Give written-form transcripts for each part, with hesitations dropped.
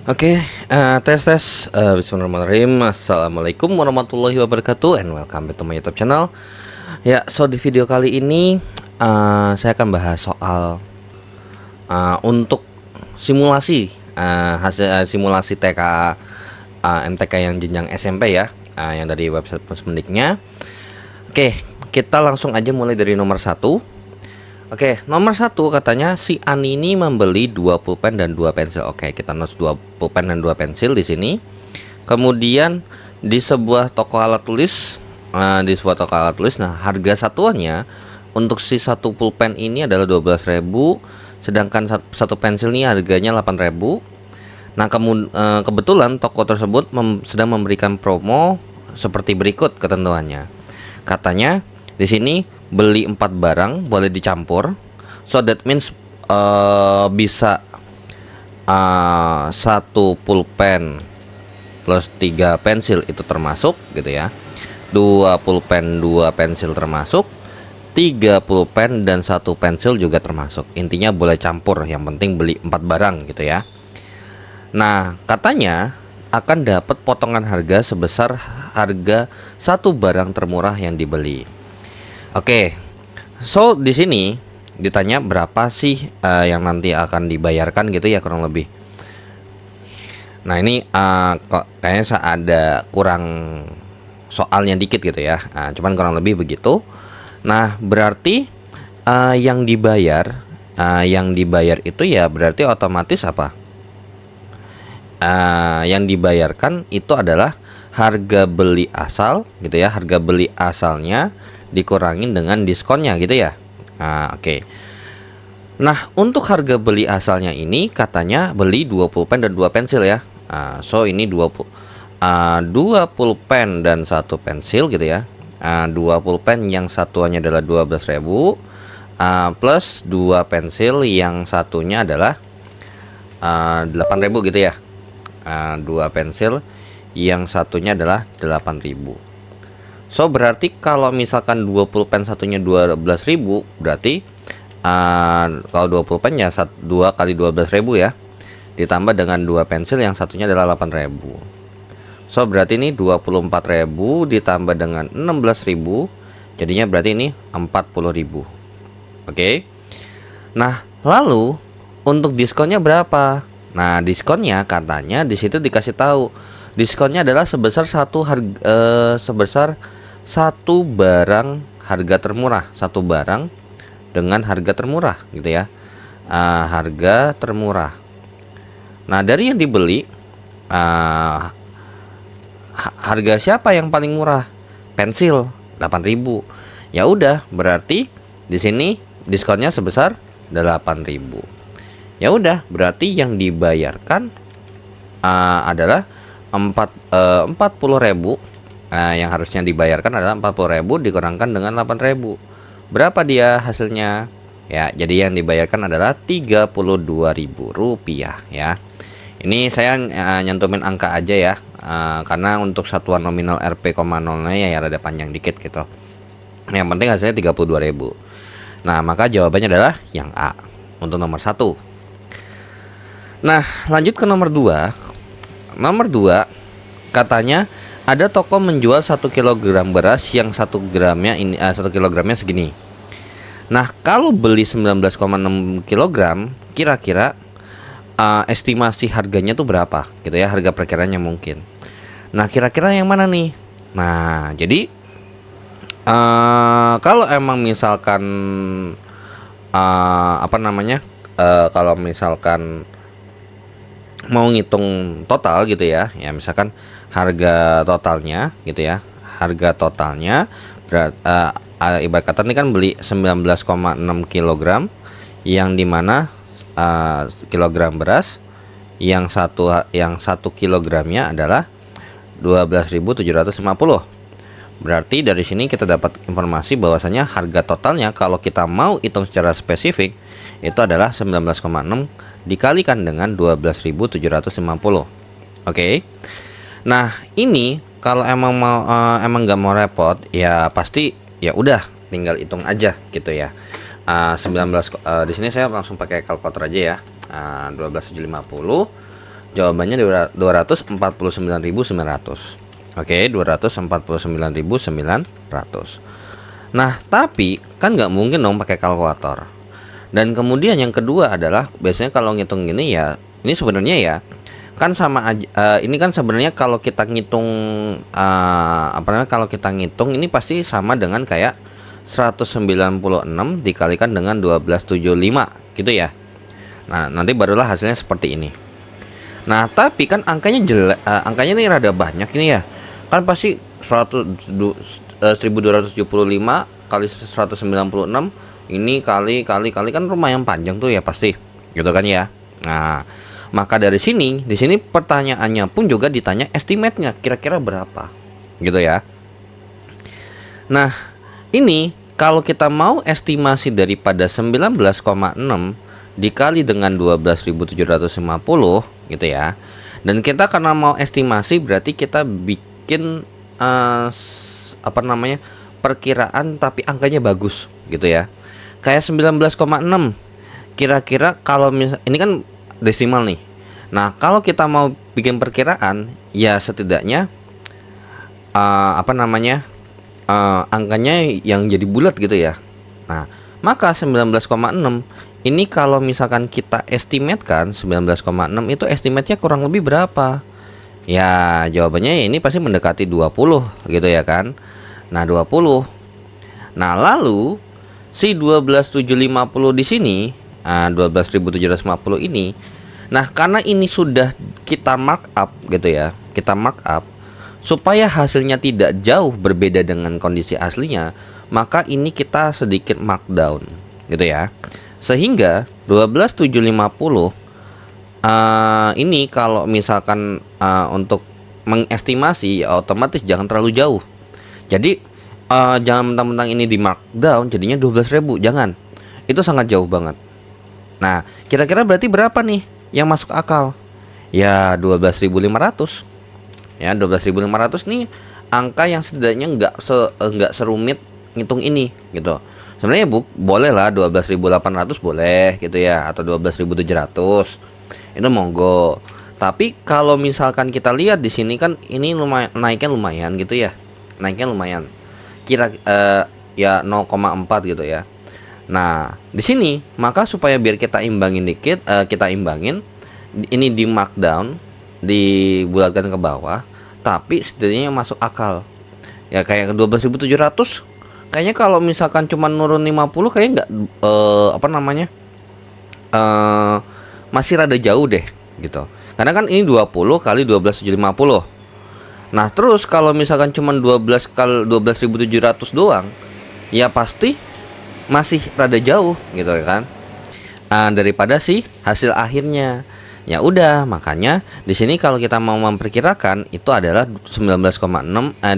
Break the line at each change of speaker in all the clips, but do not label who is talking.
Oke, tes. Bismillahirrahmanirrahim. Assalamualaikum warahmatullahi wabarakatuh, and welcome back to my YouTube channel. Ya, so di video kali ini saya akan bahas soal untuk simulasi hasil simulasi TK MTK yang jenjang SMP ya, yang dari website Pusmendiknya. Oke, kita langsung aja mulai dari nomor 1. Oke, nomor 1 katanya si Ani ini membeli 2 pulpen dan 2 pensil. Oke, kita notes 2 pulpen dan 2 pensil di sini. Kemudian di sebuah toko alat tulis, nah harga satuannya untuk si satu pulpen ini adalah 12.000, sedangkan satu pensil ini harganya 8.000. Nah, kebetulan toko tersebut sedang memberikan promo seperti berikut ketentuannya. Katanya di sini beli 4 barang boleh dicampur, so that means bisa 1 pulpen plus 3 pensil itu termasuk gitu ya, 2 pulpen 2 pensil termasuk, 3 pulpen dan 1 pensil juga termasuk. Intinya boleh campur, yang penting beli 4 barang gitu ya. Nah, katanya akan dapat potongan harga sebesar harga 1 barang termurah yang dibeli. Oke, so di sini ditanya berapa sih yang nanti akan dibayarkan gitu ya, kurang lebih. Nah, ini kok kayaknya ada kurang soalnya dikit gitu ya. Cuman kurang lebih begitu. Nah, berarti yang dibayar itu ya berarti otomatis apa? Yang dibayarkan itu adalah harga beli asal gitu ya, harga beli asalnya dikurangin dengan diskonnya gitu ya. Oke. Nah, untuk harga beli asalnya ini katanya beli 2 pulpen dan 2 pensil ya. So ini 2 pulpen dan 1 pensil gitu ya. 2 pulpen yang satuannya adalah 12.000 plus 2 pensil yang satunya adalah 8.000 gitu ya. 2 pensil yang satunya adalah 8.000. So berarti kalau misalkan 2 pulpen satunya 12.000, berarti kalau 2 pulpen ya 2 kali 12.000 ya, ditambah dengan 2 pensil yang satunya adalah 8.000. So berarti ini 24.000 ditambah dengan 16.000, jadinya berarti ini 40.000. Oke. Nah, lalu untuk diskonnya berapa? Nah, diskonnya katanya di situ dikasih tahu, diskonnya adalah sebesar sebesar 1 barang harga termurah, 1 barang dengan harga termurah gitu ya, harga termurah. Nah, dari yang dibeli harga siapa yang paling murah? Pensil 8.000. Ya udah, berarti di sini diskonnya sebesar 8.000. Ya udah, berarti yang dibayarkan adalah 40.000. Yang harusnya dibayarkan adalah 40.000 dikurangkan dengan 8.000. Berapa dia hasilnya? Ya, jadi yang dibayarkan adalah Rp32.000 ya. Ini saya nyantumin angka aja ya, karena untuk satuan nominal Rp, nolnya ya rada panjang dikit gitu. Yang penting hasilnya 32.000. Nah, maka jawabannya adalah yang A untuk nomor 1. Nah, lanjut ke nomor 2. Nomor 2 katanya ada toko menjual 1 kg beras yang 1 kilogramnya segini. Nah, kalau beli 19,6 kg, kira-kira estimasi harganya tuh berapa gitu ya, harga perkiraannya mungkin. Nah, kira-kira yang mana nih? Nah, jadi kalau emang misalkan kalau misalkan mau ngitung total gitu ya, ya misalkan harga totalnya gitu ya, harga totalnya ibarat kata ini kan beli 19,6 kg, yang dimana kilogram beras yang 1 kilogramnya adalah 12.750. Berarti dari sini kita dapat informasi bahwasanya harga totalnya kalau kita mau hitung secara spesifik itu adalah 19,6 dikalikan dengan 12.750. Oke. Nah, ini kalau emang nggak mau repot ya pasti ya udah tinggal hitung aja gitu ya. 19 di sini saya langsung pakai kalkulator aja ya. 12.750 Jawabannya 249.900. Oke, 249.900. Nah, tapi kan nggak mungkin dong pakai kalkulator. Dan kemudian yang kedua adalah biasanya kalau ngitung gini ya, ini sebenarnya ya kan sama aja. Ini kan sebenarnya kalau kita ngitung kalau kita ngitung ini pasti sama dengan kayak 196 dikalikan dengan 1275 gitu ya. Nah, nanti barulah hasilnya seperti ini. Nah, tapi kan angkanya jelek, angkanya ini rada banyak ini ya. Kan pasti 1275 kali 196 ini kali kan lumayan panjang tuh ya pasti. Gitu kan ya. Nah, maka dari sini di sini pertanyaannya pun juga ditanya estimate-nya kira-kira berapa. Gitu ya. Nah, ini kalau kita mau estimasi daripada 19,6 dikali dengan 12.750 gitu ya. Dan kita karena mau estimasi berarti kita bikin perkiraan tapi angkanya bagus gitu ya. Kayak 19,6. Kira-kira kalau ini kan desimal nih. Nah, kalau kita mau bikin perkiraan ya setidaknya angkanya yang jadi bulat gitu ya. Nah, maka 19,6 ini kalau misalkan kita estimatekan 19,6 itu estimate-nya kurang lebih berapa? Ya, jawabannya ini pasti mendekati 20 gitu ya kan. Nah, 20. Nah, lalu si 12.750 di sini, 12.750 ini. Nah, karena ini sudah kita markup gitu ya. Kita markup supaya hasilnya tidak jauh berbeda dengan kondisi aslinya, maka ini kita sedikit markdown gitu ya. Sehingga 12.750 ini kalau misalkan untuk mengestimasi ya otomatis jangan terlalu jauh. Jadi jangan mentang-mentang ini di markdown jadinya 12.000, jangan. Itu sangat jauh banget. Nah, kira-kira berarti berapa nih yang masuk akal? Ya 12.500. Ya 12.500 nih angka yang setidaknya nggak serumit ngitung ini gitu. Sebenarnya boleh lah 12.800 boleh gitu ya, atau 12.700 itu monggo. Tapi kalau misalkan kita lihat di sini kan ini naiknya lumayan gitu ya, naiknya lumayan. Ya 0,4 gitu ya. Nah di sini maka supaya biar kita imbangin dikit, kita imbangin ini di markdown, dibulatkan ke bawah, tapi setidaknya masuk akal. Ya kayak 12.700. Kayaknya kalau misalkan cuma nurun 50 kayaknya nggak masih rada jauh deh gitu. Karena kan ini 20 kali 12.750. Nah, terus kalau misalkan cuma 12 kali 12.700 doang, ya pasti masih rada jauh gitu kan. Daripada sih hasil akhirnya. Ya udah, makanya di sini kalau kita mau memperkirakan itu adalah 19,6 20.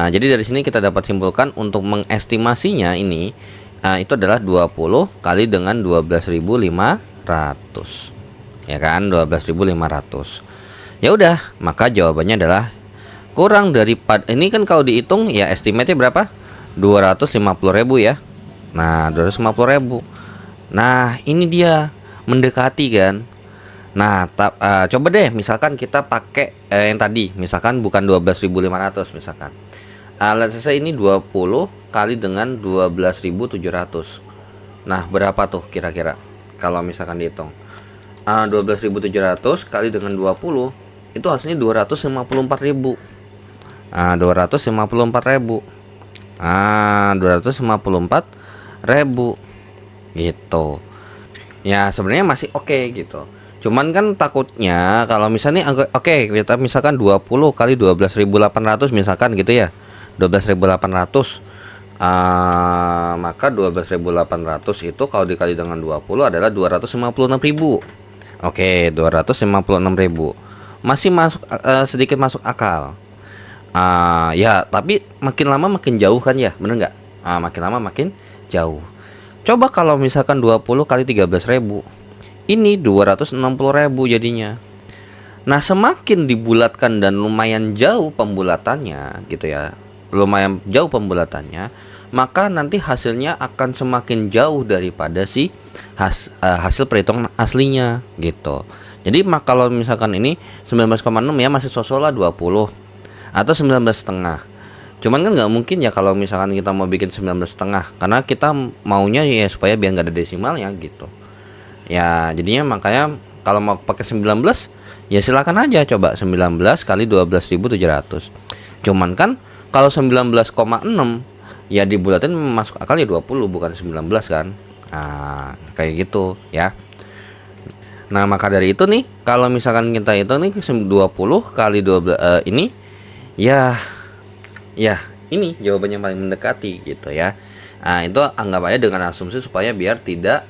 Jadi dari sini kita dapat simpulkan untuk mengestimasinya ini itu adalah 20 kali dengan 12.500. Ya kan, 12.500. Ya udah, maka jawabannya adalah kurang daripada ini kan kalau dihitung ya estimate-nya berapa? 250.000 ya. Nah, 250.000. Nah, ini dia mendekati kan. Nah, coba deh misalkan kita pakai yang tadi, misalkan bukan 12.500 misalkan. Let's say ini 20 kali dengan 12.700. Nah, berapa tuh kira-kira kalau misalkan dihitung? 12.700 kali dengan 20 itu hasilnya 254.000. 254.000. 254.000 gitu. Ya sebenarnya masih oke gitu. Cuman kan takutnya kalau misalnya oke, kita misalkan 20 kali 12.800 misalkan gitu ya. 12.800. Maka 12.800 itu kalau dikali dengan 20 adalah 256.000. Oke, 256.000. Masih masuk sedikit masuk akal. Ya, tapi makin lama makin jauh kan ya, bener nggak? Makin lama makin jauh. Coba kalau misalkan 20 kali 13.000, ini 260.000 jadinya. Nah, semakin dibulatkan dan lumayan jauh pembulatannya gitu ya, lumayan jauh pembulatannya, maka nanti hasilnya akan semakin jauh daripada si hasil perhitungan aslinya gitu. Jadi kalau misalkan ini 19,6 ya masih sosok lah 20 atau 19,5. Cuman kan nggak mungkin ya kalau misalkan kita mau bikin 19,5, karena kita maunya ya supaya biar nggak ada desimalnya gitu. Ya jadinya makanya kalau mau pakai 19 ya silakan aja coba 19 kali 12.700. Cuman kan kalau 19,6 ya dibulatin masuk akal ya 20 bukan 19 kan. Nah, kayak gitu ya. Nah, maka dari itu nih kalau misalkan kita itu nih 20 kali 12 ini ya ini jawabannya paling mendekati gitu ya. Nah, itu anggap aja dengan asumsi supaya biar tidak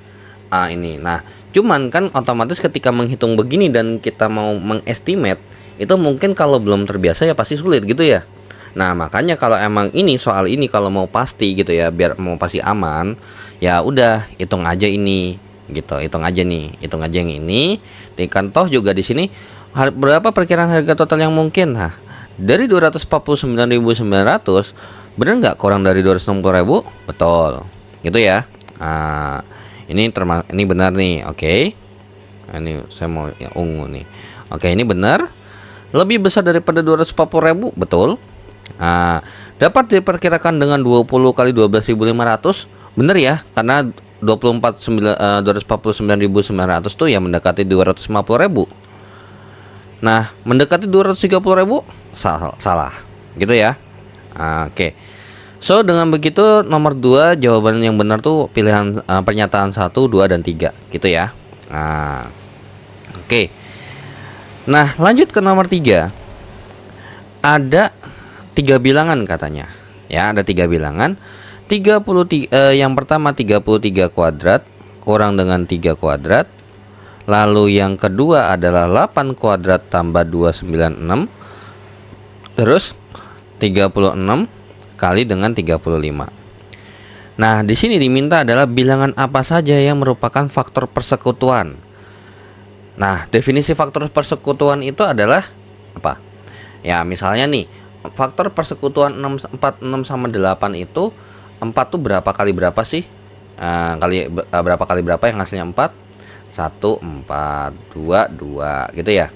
ini. Nah, cuman kan otomatis ketika menghitung begini dan kita mau mengestimate itu mungkin kalau belum terbiasa ya pasti sulit gitu ya. Nah, makanya kalau emang ini soal ini kalau mau pasti gitu ya, biar mau pasti aman, ya udah hitung aja ini gitu. Hitung aja yang ini. Kan toh juga di sini berapa perkiraan harga total yang mungkin. Nah, dari 249.900 bener nggak kurang dari 260.000? Betul. Gitu ya. Ini benar nih, oke. Ini saya mau yang ungu nih. Oke, ini benar. Lebih besar daripada 240.000, betul. Dapat diperkirakan dengan 20 kali 12.500, benar ya, karena 249.900 tuh ya mendekati 250.000. Nah, mendekati 230.000 salah, gitu ya. Oke. So dengan begitu nomor 2 jawaban yang benar tuh pilihan pernyataan 1, 2 dan 3 gitu ya. Oke. Nah, lanjut ke nomor 3. Ada 3 bilangan katanya. Ya, ada 3 bilangan. 33 yang pertama 33 kuadrat kurang dengan 3 kuadrat. Lalu yang kedua adalah 8 kuadrat tambah 296. Terus 36 kali dengan 35. Nah, di sini diminta adalah bilangan apa saja yang merupakan faktor persekutuan. Nah, definisi faktor persekutuan itu adalah apa? Ya, misalnya nih, faktor persekutuan 4, 6 sama 8 itu 4 tuh berapa kali berapa sih? Berapa kali berapa yang hasilnya 4? 1, 4, 2, 2 gitu ya.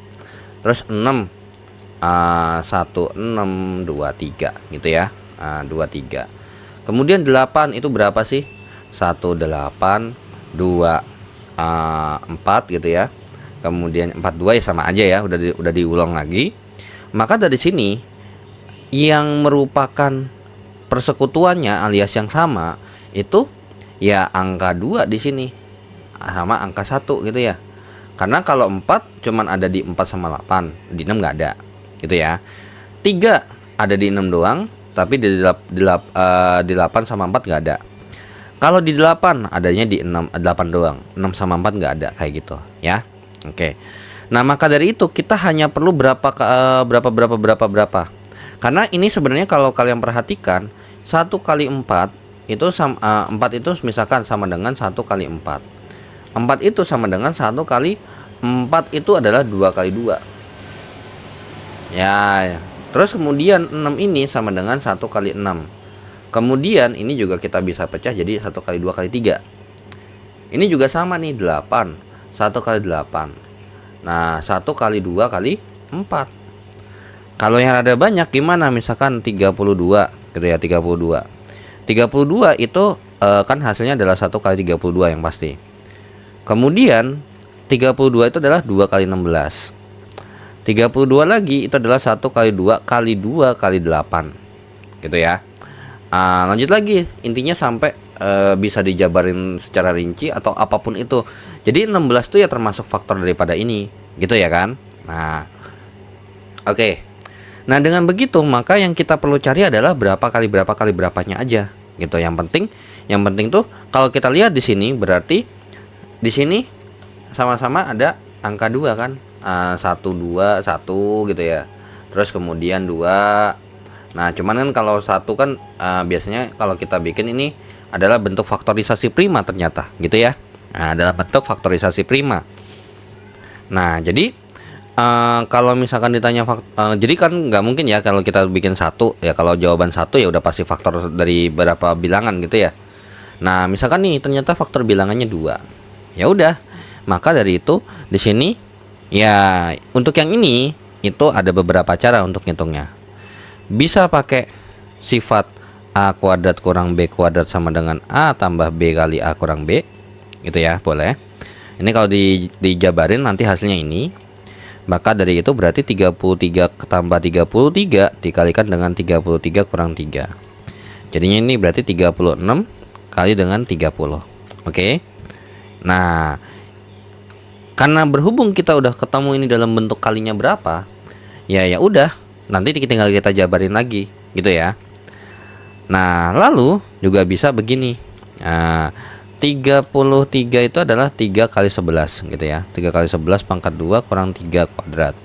Terus 6 1, 6, 2, 3 gitu ya. 2, 3. Kemudian 8 itu berapa sih? 1, 8, 2, 4 gitu ya. Kemudian 4, 2 ya sama aja ya, udah diulang lagi. Maka dari sini yang merupakan persekutuannya alias yang sama itu ya angka 2 di sini sama angka 1 gitu ya. Karena kalau 4 cuman ada di 4 sama 8, di 6 nggak ada gitu ya. 3 ada di 6 doang, tapi di 8 sama 4 nggak ada. Kalau di 8 adanya di 8 doang, 6 sama 4 nggak ada kayak gitu ya. Oke. Nah, maka dari itu kita hanya perlu berapa. Karena ini sebenarnya kalau kalian perhatikan 1 kali 4 itu 4 itu misalkan sama dengan 1 kali 4. 4 itu sama dengan 1 kali 4 itu adalah 2 kali 2. Ya. Terus kemudian 6 ini sama dengan 1 kali 6. Kemudian ini juga kita bisa pecah jadi 1 kali 2 kali 3. Ini juga sama nih 8. 1 kali 8. Nah, 1 kali 2 kali 4. Kalau yang ada banyak gimana? Misalkan 32 gitu ya, 32. 32 itu kan hasilnya adalah 1 kali 32 yang pasti. Kemudian 32 itu adalah 2 kali 16. 32 lagi itu adalah 1 kali 2 kali 2 kali 8 gitu ya. Lanjut lagi, intinya sampai bisa dijabarin secara rinci atau apapun itu. Jadi 16 itu ya termasuk faktor daripada ini gitu ya kan. Nah, oke. Nah, dengan begitu maka yang kita perlu cari adalah berapa kali berapanya aja gitu. Yang penting tuh kalau kita lihat di sini berarti di sini sama-sama ada angka 2 kan. 1, 2, 1 gitu ya. Terus kemudian 2. Nah, cuman kan kalau 1 kan biasanya kalau kita bikin ini adalah bentuk faktorisasi prima ternyata gitu ya. Nah, adalah bentuk faktorisasi prima. Nah, jadi kalau misalkan ditanya jadi kan nggak mungkin ya kalau kita bikin 1 ya, kalau jawaban 1 ya udah pasti faktor dari berapa bilangan gitu ya. Nah, misalkan nih ternyata faktor bilangannya 2. Ya udah, maka dari itu di sini Ya, untuk yang ini itu ada beberapa cara untuk ngitungnya. Bisa pakai sifat A kuadrat kurang B kuadrat sama dengan A tambah B kali A kurang B, gitu ya, boleh. Ini kalau dijabarin nanti hasilnya ini. Maka dari itu berarti 33 tambah 33 dikalikan dengan 33 kurang 3. Jadinya ini berarti 36 kali dengan 30. Oke. Nah, karena berhubung kita udah ketemu ini dalam bentuk kalinya berapa, ya udah, nanti tinggal kita jabarin lagi, gitu ya. Nah, lalu juga bisa begini. Nah, 33 itu adalah 3 kali 11 gitu ya. 3 kali 11 pangkat 2 kurang 3 kuadrat.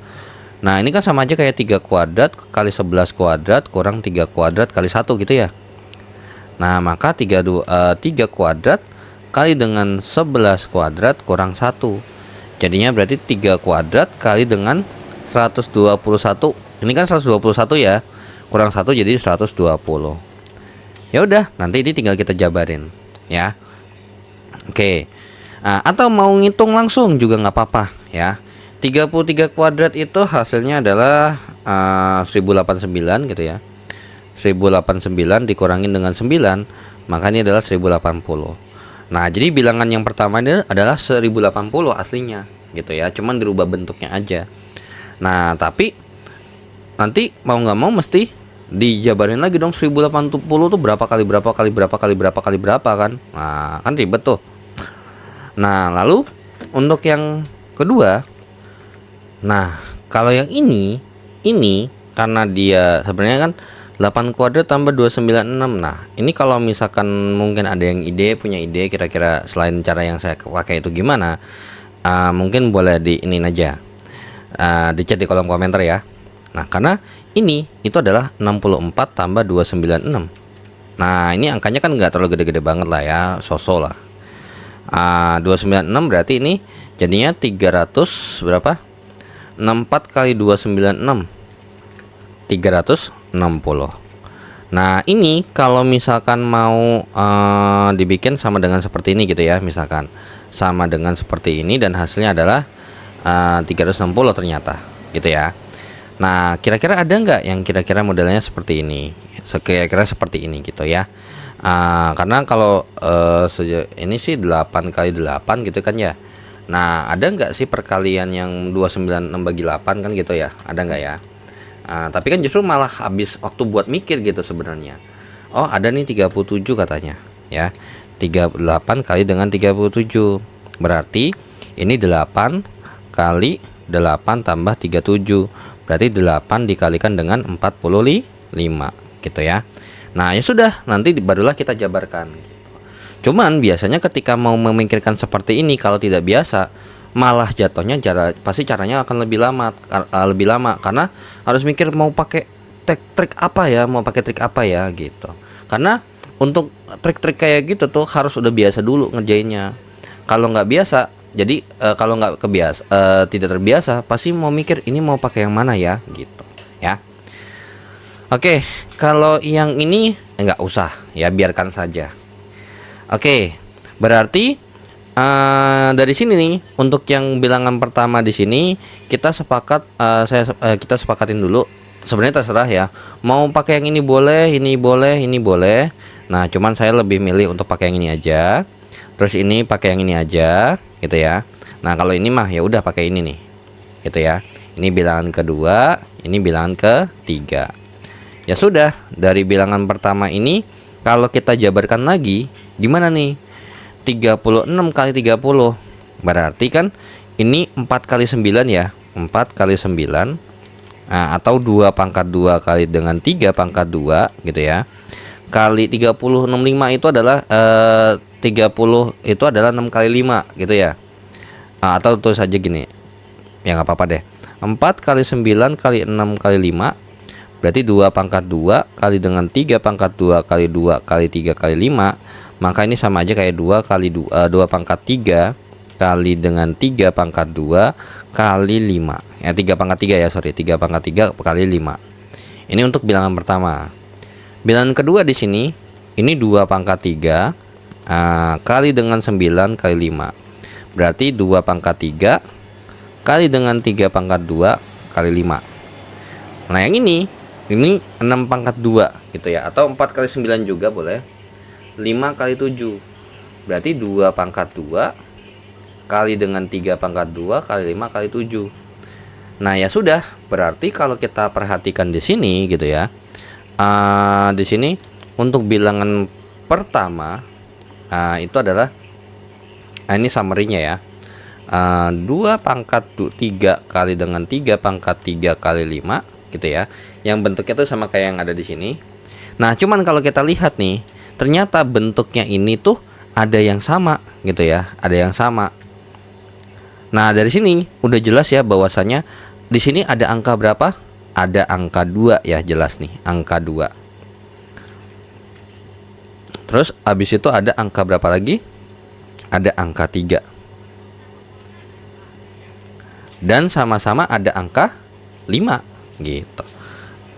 Nah, ini kan sama aja kayak 3 kuadrat kali 11 kuadrat kurang 3 kuadrat kali 1 gitu ya. Nah, maka 3 kuadrat kali dengan 11 kuadrat kurang 1. Jadinya berarti 3 kuadrat kali dengan 121. Ini kan 121 ya. Kurang 1 jadi 120. Ya udah, nanti ini tinggal kita jabarin ya. Oke. Nah, atau mau ngitung langsung juga nggak apa-apa ya. 33 kuadrat itu hasilnya adalah 1089 gitu ya. 1089 dikurangin dengan 9, maka ini adalah 1080. Nah, jadi bilangan yang pertama ini adalah 1080 aslinya gitu ya. Cuman dirubah bentuknya aja. Nah, tapi nanti mau nggak mau mesti dijabarin lagi dong, 1080 tuh berapa kali berapa kali berapa kali berapa kali berapa kan. Nah, kan ribet tuh. Nah, lalu untuk yang kedua, nah kalau yang ini karena dia sebenarnya kan 8 kuadrat tambah 296. Nah, ini kalau misalkan mungkin ada yang punya ide kira-kira selain cara yang saya pakai itu gimana, mungkin boleh di ini aja, di chat di kolom komentar ya. Nah, karena ini itu adalah 64 tambah 296. Nah, ini angkanya kan nggak terlalu gede-gede banget lah ya, sosok lah. 296 berarti ini jadinya 300 berapa? 64 kali 296 360. Nah, ini kalau misalkan mau dibikin sama dengan seperti ini gitu ya, misalkan sama dengan seperti ini dan hasilnya adalah 360 ternyata gitu ya. Nah, kira-kira ada nggak yang kira-kira modelnya seperti ini, kira-kira seperti ini gitu ya. Karena kalau ini sih 8 kali 8 gitu kan ya. Nah, ada nggak sih perkalian yang 296 bagi 8 kan gitu ya, ada nggak ya? Tapi kan justru malah habis waktu buat mikir gitu sebenarnya. Oh, ada nih 37 katanya ya. 38 kali dengan 37 berarti ini 8 kali 8 tambah 37, berarti 8 dikalikan dengan 45 gitu ya. Nah, ya sudah, nanti barulah kita jabarkan gitu. Cuman biasanya ketika mau memikirkan seperti ini, kalau tidak biasa malah jatuhnya pasti caranya akan lebih lama karena harus mikir mau pakai trik apa ya gitu. Karena untuk trik-trik kayak gitu tuh harus udah biasa dulu ngerjainnya. Kalau nggak biasa, jadi kalau nggak tidak terbiasa, pasti mau mikir ini mau pakai yang mana ya gitu ya. Oke, kalau yang ini nggak usah ya, biarkan saja. Oke, berarti dari sini nih untuk yang bilangan pertama di sini kita sepakat, kita sepakatin dulu. Sebenarnya terserah ya, mau pakai yang ini boleh, ini boleh, ini boleh. Nah, cuman saya lebih milih untuk pakai yang ini aja. Terus ini pakai yang ini aja, gitu ya. Nah, kalau ini mah ya udah pakai ini nih, gitu ya. Ini bilangan kedua, ini bilangan ketiga. Ya sudah, dari bilangan pertama ini kalau kita jabarkan lagi, gimana nih? 36 kali 30 berarti kan ini 4 kali 9 ya, 4 kali 9, atau 2 pangkat 2 kali dengan 3 pangkat 2 gitu ya, kali 30 65 itu adalah 30 itu adalah 6 kali 5 gitu ya. Atau tulis saja gini ya, nggak apa-apa deh, 4 kali 9 kali 6 kali 5 berarti 2 pangkat 2 kali dengan 3 pangkat 2 kali 2 kali 3 kali 5, maka ini sama aja kayak 2 kali 2 pangkat 3 kali dengan 3 pangkat 2 kali 5 ya, 3 pangkat 3 ya, 3 pangkat 3 kali 5. Ini untuk bilangan pertama. Bilangan kedua di sini ini 2 pangkat 3 kali dengan 9 kali 5 berarti 2 pangkat 3 kali dengan 3 pangkat 2 kali 5. Nah yang ini 6 pangkat 2 gitu ya, atau 4 kali 9 juga boleh. 5 kali 7 berarti 2 pangkat 2 kali dengan 3 pangkat 2 kali 5 kali 7. Nah ya sudah, berarti kalau kita perhatikan di sini gitu ya, di sini untuk bilangan pertama itu adalah ini summary-nya ya. 2 pangkat 3 kali dengan 3 pangkat 3 kali 5 gitu ya, yang bentuknya tuh sama kayak yang ada di sini. Nah cuman kalau kita lihat nih, ternyata bentuknya ini tuh ada yang sama gitu ya, ada yang sama. Nah dari sini udah jelas ya bahwasanya di sini ada angka berapa? Ada angka 2 ya, jelas nih angka 2. Terus habis itu ada angka berapa lagi? Ada angka 3. Dan sama-sama ada angka 5 gitu.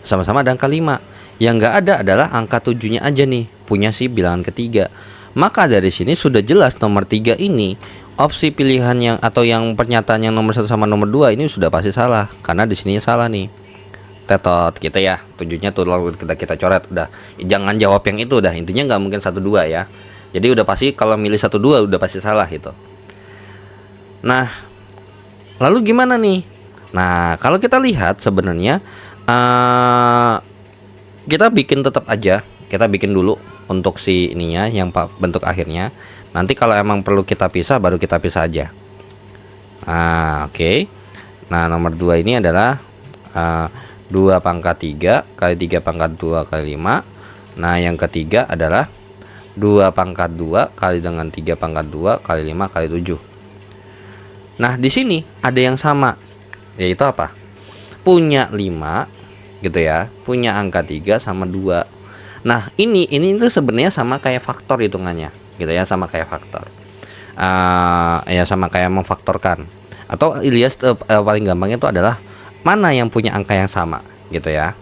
Sama-sama ada angka 5. Yang enggak ada adalah angka 7-nya aja nih, punya si bilangan ketiga. Maka dari sini sudah jelas nomor 3 ini opsi pilihan yang atau yang pernyataan yang nomor 1 sama nomor 2 ini sudah pasti salah, karena di sininya salah nih. Tetot kita ya, 7-nya tuh lalu kita coret udah. Jangan jawab yang itu udah, intinya nggak mungkin 1 2 ya. Jadi udah pasti kalau milih 1 2 udah pasti salah itu. Nah, lalu gimana nih? Nah, kalau kita lihat sebenarnya kita bikin tetap aja, kita bikin dulu untuk si ininya yang bentuk akhirnya. Nanti kalau emang perlu kita pisah baru kita pisah aja. Oke. Nah, nomor 2 ini adalah 2 pangkat 3 kali 3 pangkat 2 kali 5. Nah, yang ketiga adalah 2 pangkat 2 kali dengan 3 pangkat 2 kali 5 kali 7. Nah di sini ada yang sama, yaitu apa? Punya 5 gitu ya, punya angka 3 sama 2. Nah ini tuh sebenarnya sama kayak faktor hitungannya gitu ya, sama kayak faktor. Ya sama kayak memfaktorkan. Atau Ilyas paling gampangnya itu adalah mana yang punya angka yang sama gitu ya.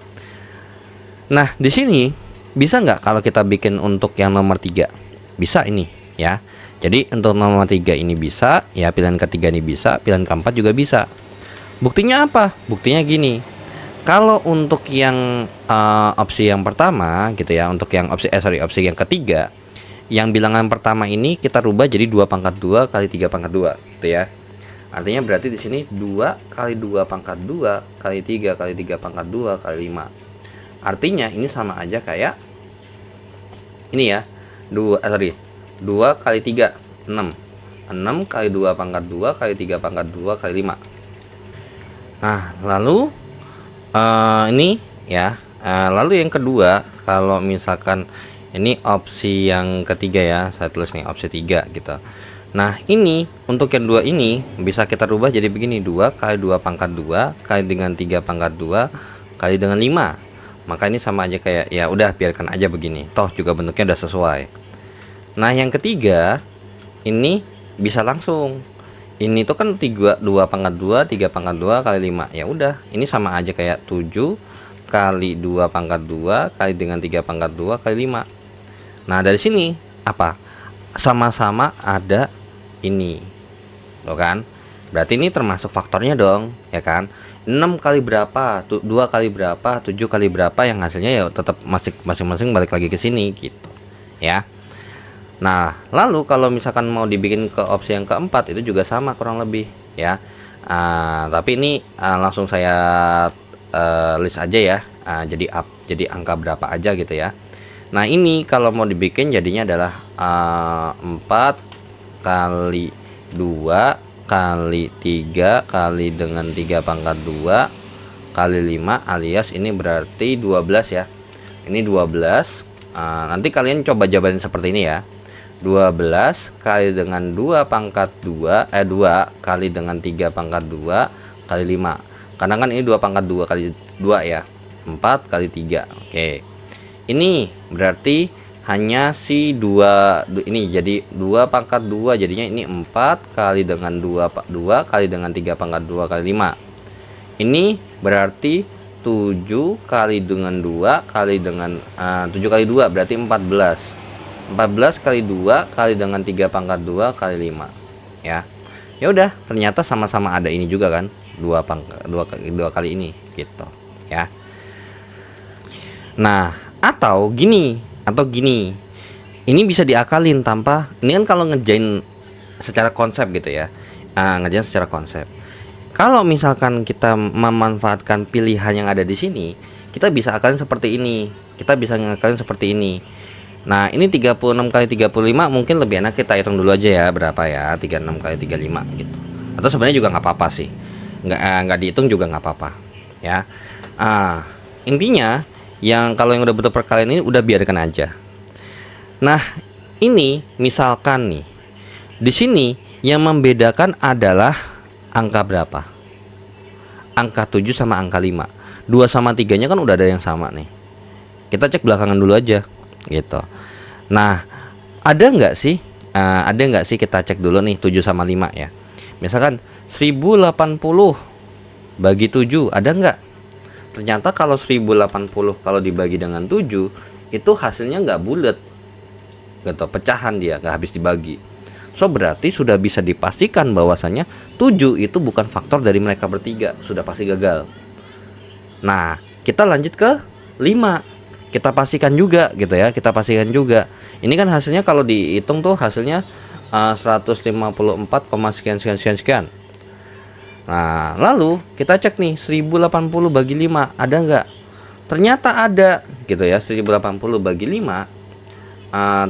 Nah di sini bisa nggak kalau kita bikin untuk yang nomor 3? Bisa ini ya. Jadi untuk nomor 3 ini bisa, ya pilihan ketiga ini bisa, pilihan keempat juga bisa. Buktinya apa? Buktinya gini. Kalau untuk yang opsi yang pertama gitu ya, untuk yang opsi yang ketiga, yang bilangan pertama ini kita rubah jadi 2 pangkat 2 kali 3 pangkat 2 gitu ya. Artinya berarti di sini 2 kali 2 pangkat 2 kali 3 kali 3 pangkat 2 kali 5. Artinya ini sama aja kayak ini ya. 2 kali 3 6 kali 2 pangkat 2 kali 3 pangkat 2 kali 5. Nah lalu ini ya, lalu yang kedua, kalau misalkan ini opsi yang ketiga ya, saya tulis nih opsi 3 gitu. Nah ini untuk yang 2 ini bisa kita rubah jadi begini, 2 kali 2 pangkat 2 kali dengan 3 pangkat 2 kali dengan 5. Maka ini sama aja kayak, ya udah biarkan aja begini, toh juga bentuknya udah sesuai. Nah yang ketiga ini bisa langsung, ini tuh kan 2 pangkat 2 3 pangkat 2 kali 5. Ya udah ini sama aja kayak 7 kali 2 pangkat 2 kali dengan 3 pangkat 2 kali 5. Nah dari sini apa? Sama-sama ada ini loh kan, berarti ini termasuk faktornya dong ya kan. 6 kali berapa, 2 kali berapa, 7 kali berapa, yang hasilnya ya tetap masing-masing balik lagi ke sini gitu ya. Nah lalu kalau misalkan mau dibikin ke opsi yang keempat itu juga sama kurang lebih ya. Tapi ini langsung saya list aja ya. Jadi angka berapa aja gitu ya. Nah ini kalau mau dibikin jadinya adalah 4 kali 2 kali 3 kali dengan 3 pangkat 2 kali 5, alias ini berarti 12 ya. Ini 12. Nanti kalian coba jabarin seperti ini ya. 12 kali dengan 2 pangkat 2 kali dengan 3 pangkat 2 kali 5. Karena kan ini 2 pangkat 2 kali 2 ya. 4 kali 3. Oke. Ini berarti hanya si 2 ini jadi 2 pangkat 2, jadinya ini 4 kali dengan 2 kali dengan 3 pangkat 2 kali 5. Ini berarti 7 kali dengan 2 kali dengan 7 kali 2 berarti 14 kali 2 kali dengan 3 pangkat 2 kali 5 ya. Ya udah, ternyata sama-sama ada ini juga kan, dua kali ini gitu ya. Nah, atau gini, ini bisa diakalin tanpa, ini kan kalau ngerjain secara konsep gitu ya. Ngerjain secara konsep. Kalau misalkan kita memanfaatkan pilihan yang ada di sini, kita bisa akalin seperti ini. Kita bisa ngakalin seperti ini. Nah, ini 36 kali 35 mungkin lebih enak kita hitung dulu aja ya, berapa ya? 36 kali 35 gitu. Atau sebenarnya juga nggak apa-apa sih. Nggak dihitung juga nggak apa-apa ya. Intinya yang kalau yang udah betul perkalian ini udah biarkan aja. Nah, ini misalkan nih, di sini yang membedakan adalah angka berapa? Angka 7 sama angka 5. 2 sama 3-nya kan udah ada yang sama nih. Kita cek belakangan dulu aja gitu. Nah, ada nggak sih kita cek dulu nih 7 sama 5 ya. Misalkan 1080 bagi 7 ada nggak? Ternyata kalau 1080 kalau dibagi dengan 7 itu hasilnya nggak bulat gitu, pecahan dia, nggak habis dibagi. So berarti sudah bisa dipastikan bahwasannya 7 itu bukan faktor dari mereka bertiga, sudah pasti gagal. Nah, kita lanjut ke 5. Kita pastikan juga gitu ya, kita pastikan juga. Ini kan hasilnya kalau dihitung tuh hasilnya 154, sekian sekian. Nah, lalu kita cek nih 1080 bagi 5 ada nggak? Ternyata ada gitu ya, 1080 bagi 5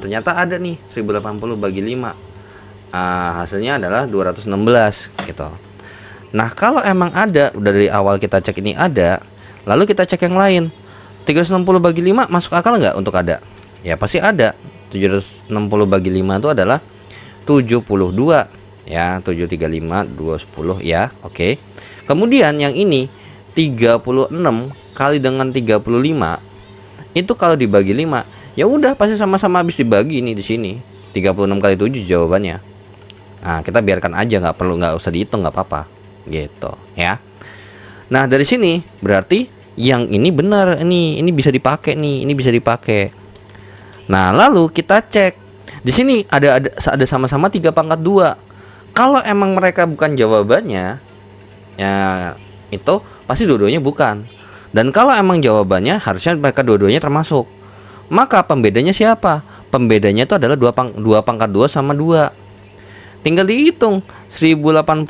ternyata ada nih, 1080 bagi 5 hasilnya adalah 216 gitu. Nah, kalau emang ada, udah dari awal kita cek ini ada, lalu kita cek yang lain. 360 bagi 5 masuk akal nggak untuk ada? Ya pasti ada. 760 bagi 5 itu adalah 72 ya, 735 210 ya. Oke. Kemudian yang ini 36 kali dengan 35 itu kalau dibagi 5 ya udah pasti sama-sama habis dibagi ini di sini. 36 kali 7 jawabannya. Nah, kita biarkan aja, nggak usah dihitung, nggak apa-apa gitu ya. Nah, dari sini berarti yang ini benar, ini bisa dipakai nih, ini bisa dipakai. Nah, lalu kita cek di sini ada sama-sama 3 pangkat 2. Kalau emang mereka bukan jawabannya, ya itu pasti dua-duanya bukan. Dan kalau emang jawabannya harusnya mereka dua-duanya termasuk. Maka pembedanya siapa? Pembedanya itu adalah 2 pangkat 2 sama 2. Tinggal dihitung 1080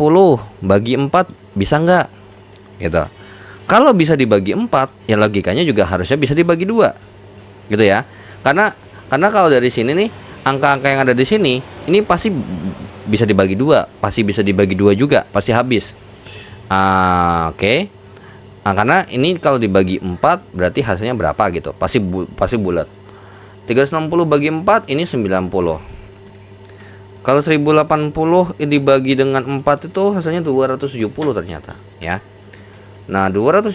bagi 4 bisa nggak? Gitu. Kalau bisa dibagi 4, ya logikanya juga harusnya bisa dibagi 2. Gitu ya. Karena kalau dari sini nih, angka-angka yang ada di sini, ini pasti bisa dibagi 2, pasti bisa dibagi 2 juga, pasti habis. Oke. Karena ini kalau dibagi 4 berarti hasilnya berapa gitu. Pasti bulat. 360 bagi 4 ini 90. Kalau 1080 dibagi dengan 4 itu hasilnya 270 ternyata, ya. Nah, 270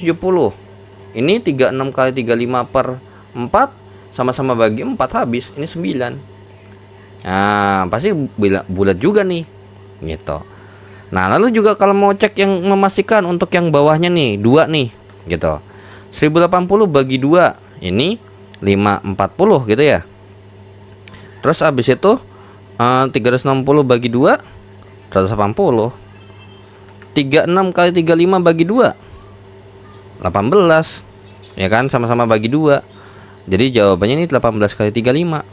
ini 36 kali 35 per 4 sama-sama bagi 4 habis, ini 9. Nah, pasti bulat juga nih gitu. Nah, lalu juga kalau mau cek yang memastikan untuk yang bawahnya nih 2 nih gitu. 1080 bagi 2 ini 540 gitu ya. Terus habis itu 360 bagi 2 180. 36 kali 35 bagi 2 18. Ya kan, sama-sama bagi 2. Jadi jawabannya ini 18 kali 35.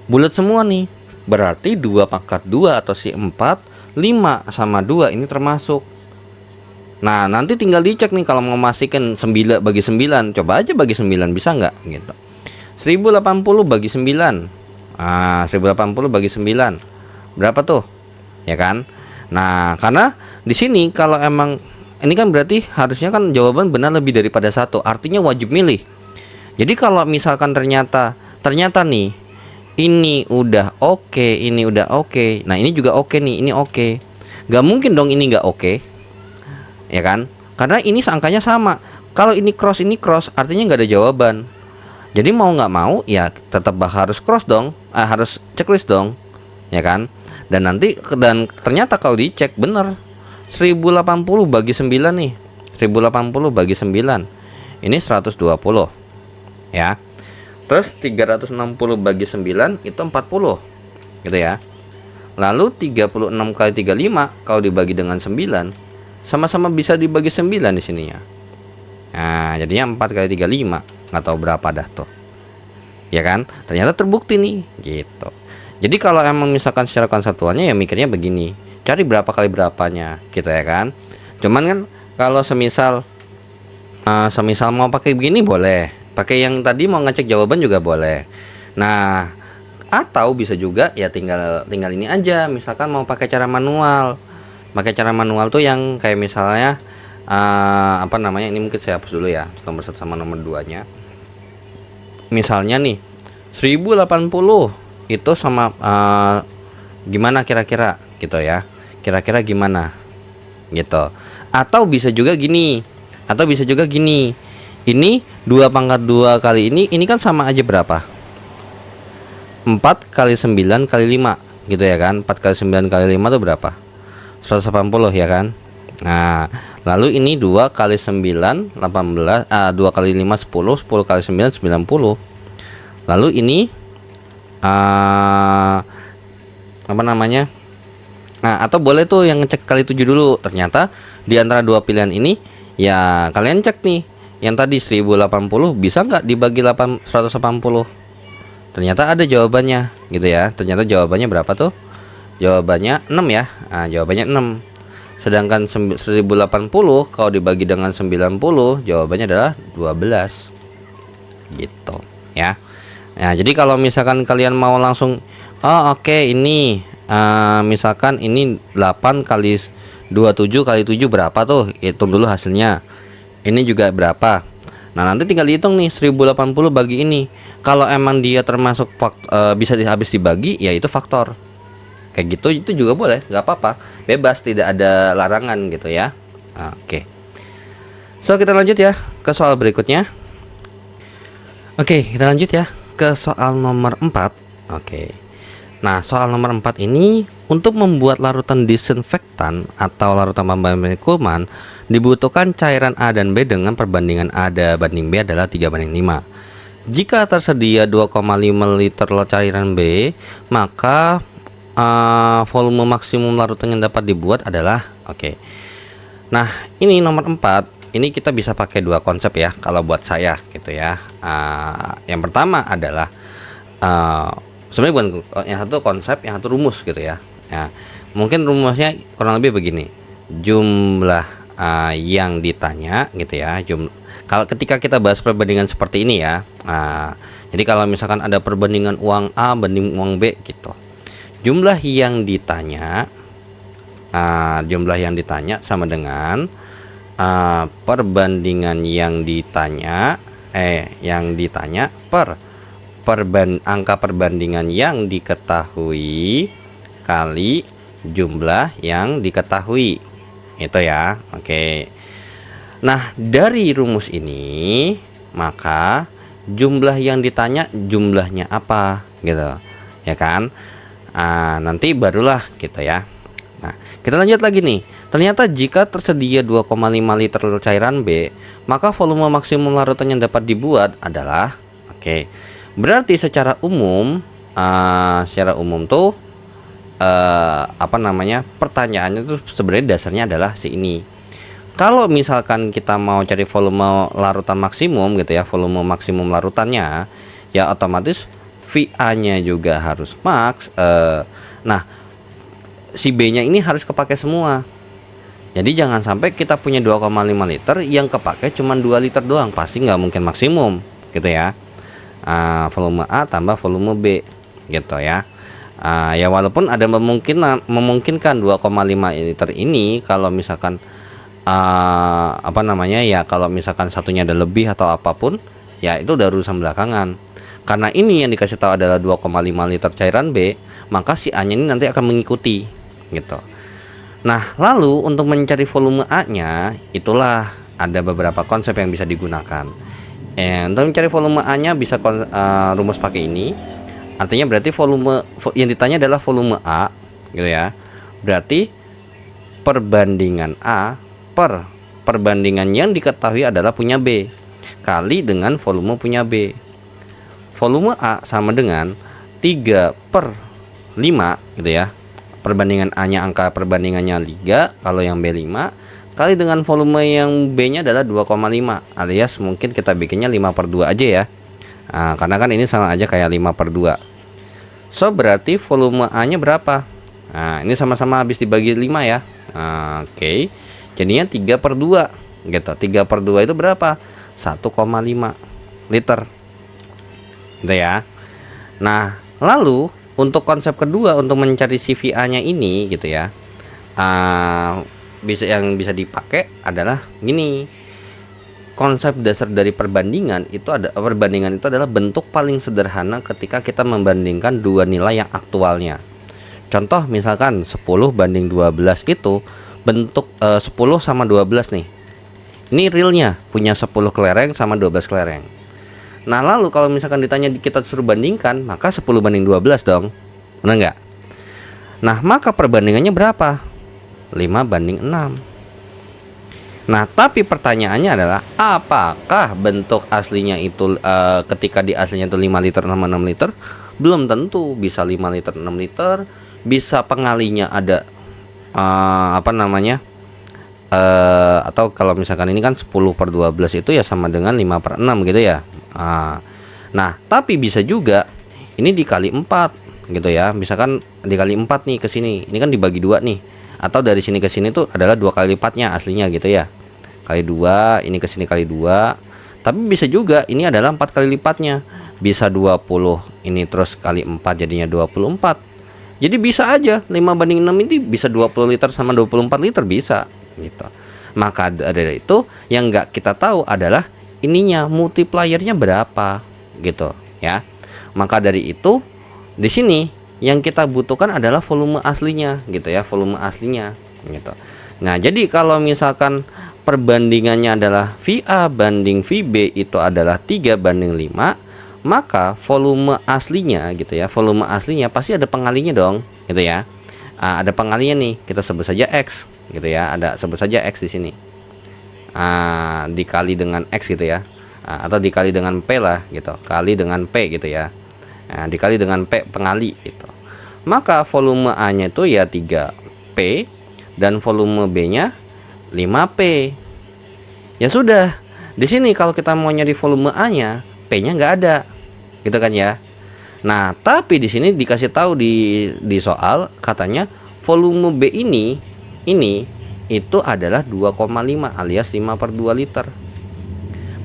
Bulat semua nih. Berarti 2 pangkat 2 atau si 4, 5 sama 2 ini termasuk. Nah, nanti tinggal dicek nih kalau mau memastikan 9 bagi 9. Coba aja bagi 9 bisa nggak gitu. 1080 bagi 9. 1080 bagi 9. Berapa tuh? Ya kan? Nah, karena di sini kalau emang ini kan berarti harusnya kan jawaban benar lebih daripada 1. Artinya wajib milih. Jadi kalau misalkan ternyata nih ini udah oke, ini udah oke. Nah, ini juga oke nih, ini oke. Gak mungkin dong ini gak oke. Ya kan? Karena ini angkanya sama. Kalau ini cross artinya nggak ada jawaban. Jadi mau nggak mau ya tetap harus cross dong, harus checklist dong, ya kan? Dan ternyata kalau dicek bener 1080 bagi 9 nih, 1080 bagi 9 ini 120 ya. Terus 360 bagi 9 itu 40 gitu ya. Lalu 36 kali 35 kalau dibagi dengan 9 sama-sama bisa dibagi 9 di sininya. Nah, jadinya 4 kali 35, nggak tahu berapa dah tuh. Ya kan? Ternyata terbukti nih, gitu. Jadi kalau emang misalkan secara konseptualnya ya mikirnya begini, cari berapa kali berapanya, gitu ya kan? Cuman kan kalau semisal mau pakai begini boleh, pakai yang tadi mau ngecek jawaban juga boleh. Nah, atau bisa juga ya tinggal ini aja, misalkan mau pakai cara manual. Pakai cara manual tuh yang kayak misalnya apa namanya, ini mungkin saya hapus dulu ya, nomor 1 sama nomor 2 nya. Misalnya nih 1080 itu sama gimana kira-kira gitu ya, kira-kira gimana gitu. Atau bisa juga gini, ini 2 pangkat 2 kali ini kan sama aja berapa, 4 kali 9 kali 5 gitu ya kan. 4 kali 9 kali 5 itu berapa, 180 ya kan. Nah, lalu ini 2 kali 9 18, 2 kali 5 10, 10 kali 9 90. Lalu ini apa namanya, nah atau boleh tuh yang ngecek kali 7 dulu. Ternyata di antara dua pilihan ini ya kalian cek nih, yang tadi 1080 bisa nggak dibagi 180. Ternyata ada jawabannya gitu ya. Ternyata jawabannya berapa tuh? Jawabannya 6 ya. Nah, jawabannya 6. Sedangkan 1080 kalau dibagi dengan 90 jawabannya adalah 12. Gitu ya. Nah, jadi kalau misalkan kalian mau langsung ini misalkan ini 8 kali 27 kali 7 berapa tuh? Hitung dulu hasilnya. Ini juga berapa? Nah, nanti tinggal dihitung nih 1080 bagi ini. Kalau emang dia termasuk bisa habis dibagi, ya itu faktor. Kayak gitu itu juga boleh, nggak apa-apa, bebas, tidak ada larangan gitu ya. Oke. So, kita lanjut ya ke soal berikutnya. Oke, kita lanjut ya ke soal nomor 4. Oke. Nah, soal nomor 4 ini untuk membuat larutan disinfektan atau larutan pembasmi kuman dibutuhkan cairan A dan B dengan perbandingan A banding B adalah 3:5. Jika tersedia 2,5 liter cairan B, maka volume maksimum larutan yang dapat dibuat adalah Nah, ini nomor 4. Ini kita bisa pakai dua konsep ya kalau buat saya gitu ya. Yang pertama adalah sebenarnya bukan yang satu konsep, yang satu rumus gitu ya. Mungkin rumusnya kurang lebih begini. Jumlah yang ditanya gitu ya. Kalau ketika kita bahas perbandingan seperti ini ya. Jadi kalau misalkan ada perbandingan uang A banding uang B gitu. Jumlah yang ditanya sama dengan perbandingan yang ditanya per angka perbandingan yang diketahui kali jumlah yang diketahui itu ya. Nah, dari rumus ini maka jumlah yang ditanya jumlahnya apa gitu ya kan. Nanti barulah gitu ya. Nah, kita lanjut lagi nih. Ternyata jika tersedia 2,5 liter cairan B, maka volume maksimum larutan yang dapat dibuat adalah berarti secara umum tuh pertanyaannya tuh sebenarnya dasarnya adalah si ini. Kalau misalkan kita mau cari volume larutan maksimum gitu ya, volume maksimum larutannya ya otomatis VA-nya juga harus max. Nah, si B-nya ini harus kepake semua. Jadi jangan sampai kita punya 2,5 liter yang kepake cuma 2 liter doang, pasti nggak mungkin maksimum gitu ya. Volume A tambah volume B gitu ya. Ya walaupun ada memungkinkan 2,5 liter ini kalau misalkan kalau misalkan satunya ada lebih atau apapun ya itu udah urusan belakangan. Karena ini yang dikasih tahu adalah 2,5 liter cairan B, maka si A-nya ini nanti akan mengikuti gitu. Nah, lalu untuk mencari volume A-nya itulah ada beberapa konsep yang bisa digunakan. Untuk mencari volume A-nya bisa rumus pakai ini. Artinya berarti volume yang ditanya adalah volume A gitu ya. Berarti perbandingan A per perbandingan yang diketahui adalah punya B kali dengan volume punya B. Volume A sama dengan 3/5 gitu ya. perbandingan A-nya angka perbandingannya 3, kalau yang B 5 kali dengan volume yang B-nya adalah 2,5, alias mungkin kita bikinnya 5/2 aja ya. Nah, karena kan ini sama aja kayak 5/2. So berarti volume A-nya berapa? Nah, ini sama-sama habis dibagi 5 ya. Oke. Jadinya 3/2 gitu. 3/2 itu berapa? 1,5 liter. Gitu ya. Nah, lalu untuk konsep kedua untuk mencari CVA-nya ini gitu ya. Bisa dipakai adalah gini. Konsep dasar dari perbandingan itu adalah bentuk paling sederhana ketika kita membandingkan dua nilai yang aktualnya. Contoh misalkan 10 banding 12 itu bentuk 10 sama 12 nih. Ini realnya punya 10 kelereng sama 12 kelereng. Nah, lalu kalau misalkan ditanya kita suruh bandingkan, maka 10 banding 12 dong. Benar nggak? Nah, maka perbandingannya berapa? 5 banding 6. Nah, tapi pertanyaannya adalah apakah bentuk aslinya itu ketika di aslinya itu 5 liter sama 6 liter? Belum tentu, bisa 5 liter 6 liter, bisa pengalinya ada atau kalau misalkan ini kan 10/12 itu ya sama dengan 5/6 gitu ya. Nah, tapi bisa juga ini dikali 4 gitu ya. Misalkan dikali 4 nih ke sini. Ini kan dibagi 2 nih. Atau dari sini ke sini tuh adalah 2 kali lipatnya aslinya gitu ya. Kali 2, ini ke sini kali 2. Tapi bisa juga ini adalah 4 kali lipatnya. Bisa 20 ini terus kali 4 jadinya 24. Jadi bisa aja 5 banding 6 ini bisa 20 liter sama 24 liter bisa gitu. Maka dari itu yang nggak kita tahu adalah ininya multipliernya berapa gitu ya. Maka dari itu di sini yang kita butuhkan adalah volume aslinya gitu ya, volume aslinya gitu. Nah, jadi kalau misalkan perbandingannya adalah VA banding VB itu adalah 3/5, maka volume aslinya gitu ya, volume aslinya pasti ada pengalinya dong gitu ya. Ada pengalinya nih, kita sebut saja X gitu ya, ada sebut saja X di sini. Dikali dengan X gitu ya, atau dikali dengan P lah gitu, kali dengan P gitu ya. Dikali dengan P pengali gitu. Maka volume A-nya itu ya 3P dan volume B-nya 5P. Ya sudah. Di sini kalau kita mau nyari volume A-nya, P-nya nggak ada. Gitu kan ya. Nah, tapi di sini dikasih tahu di soal katanya volume B ini itu adalah 2,5 alias 5/2 liter.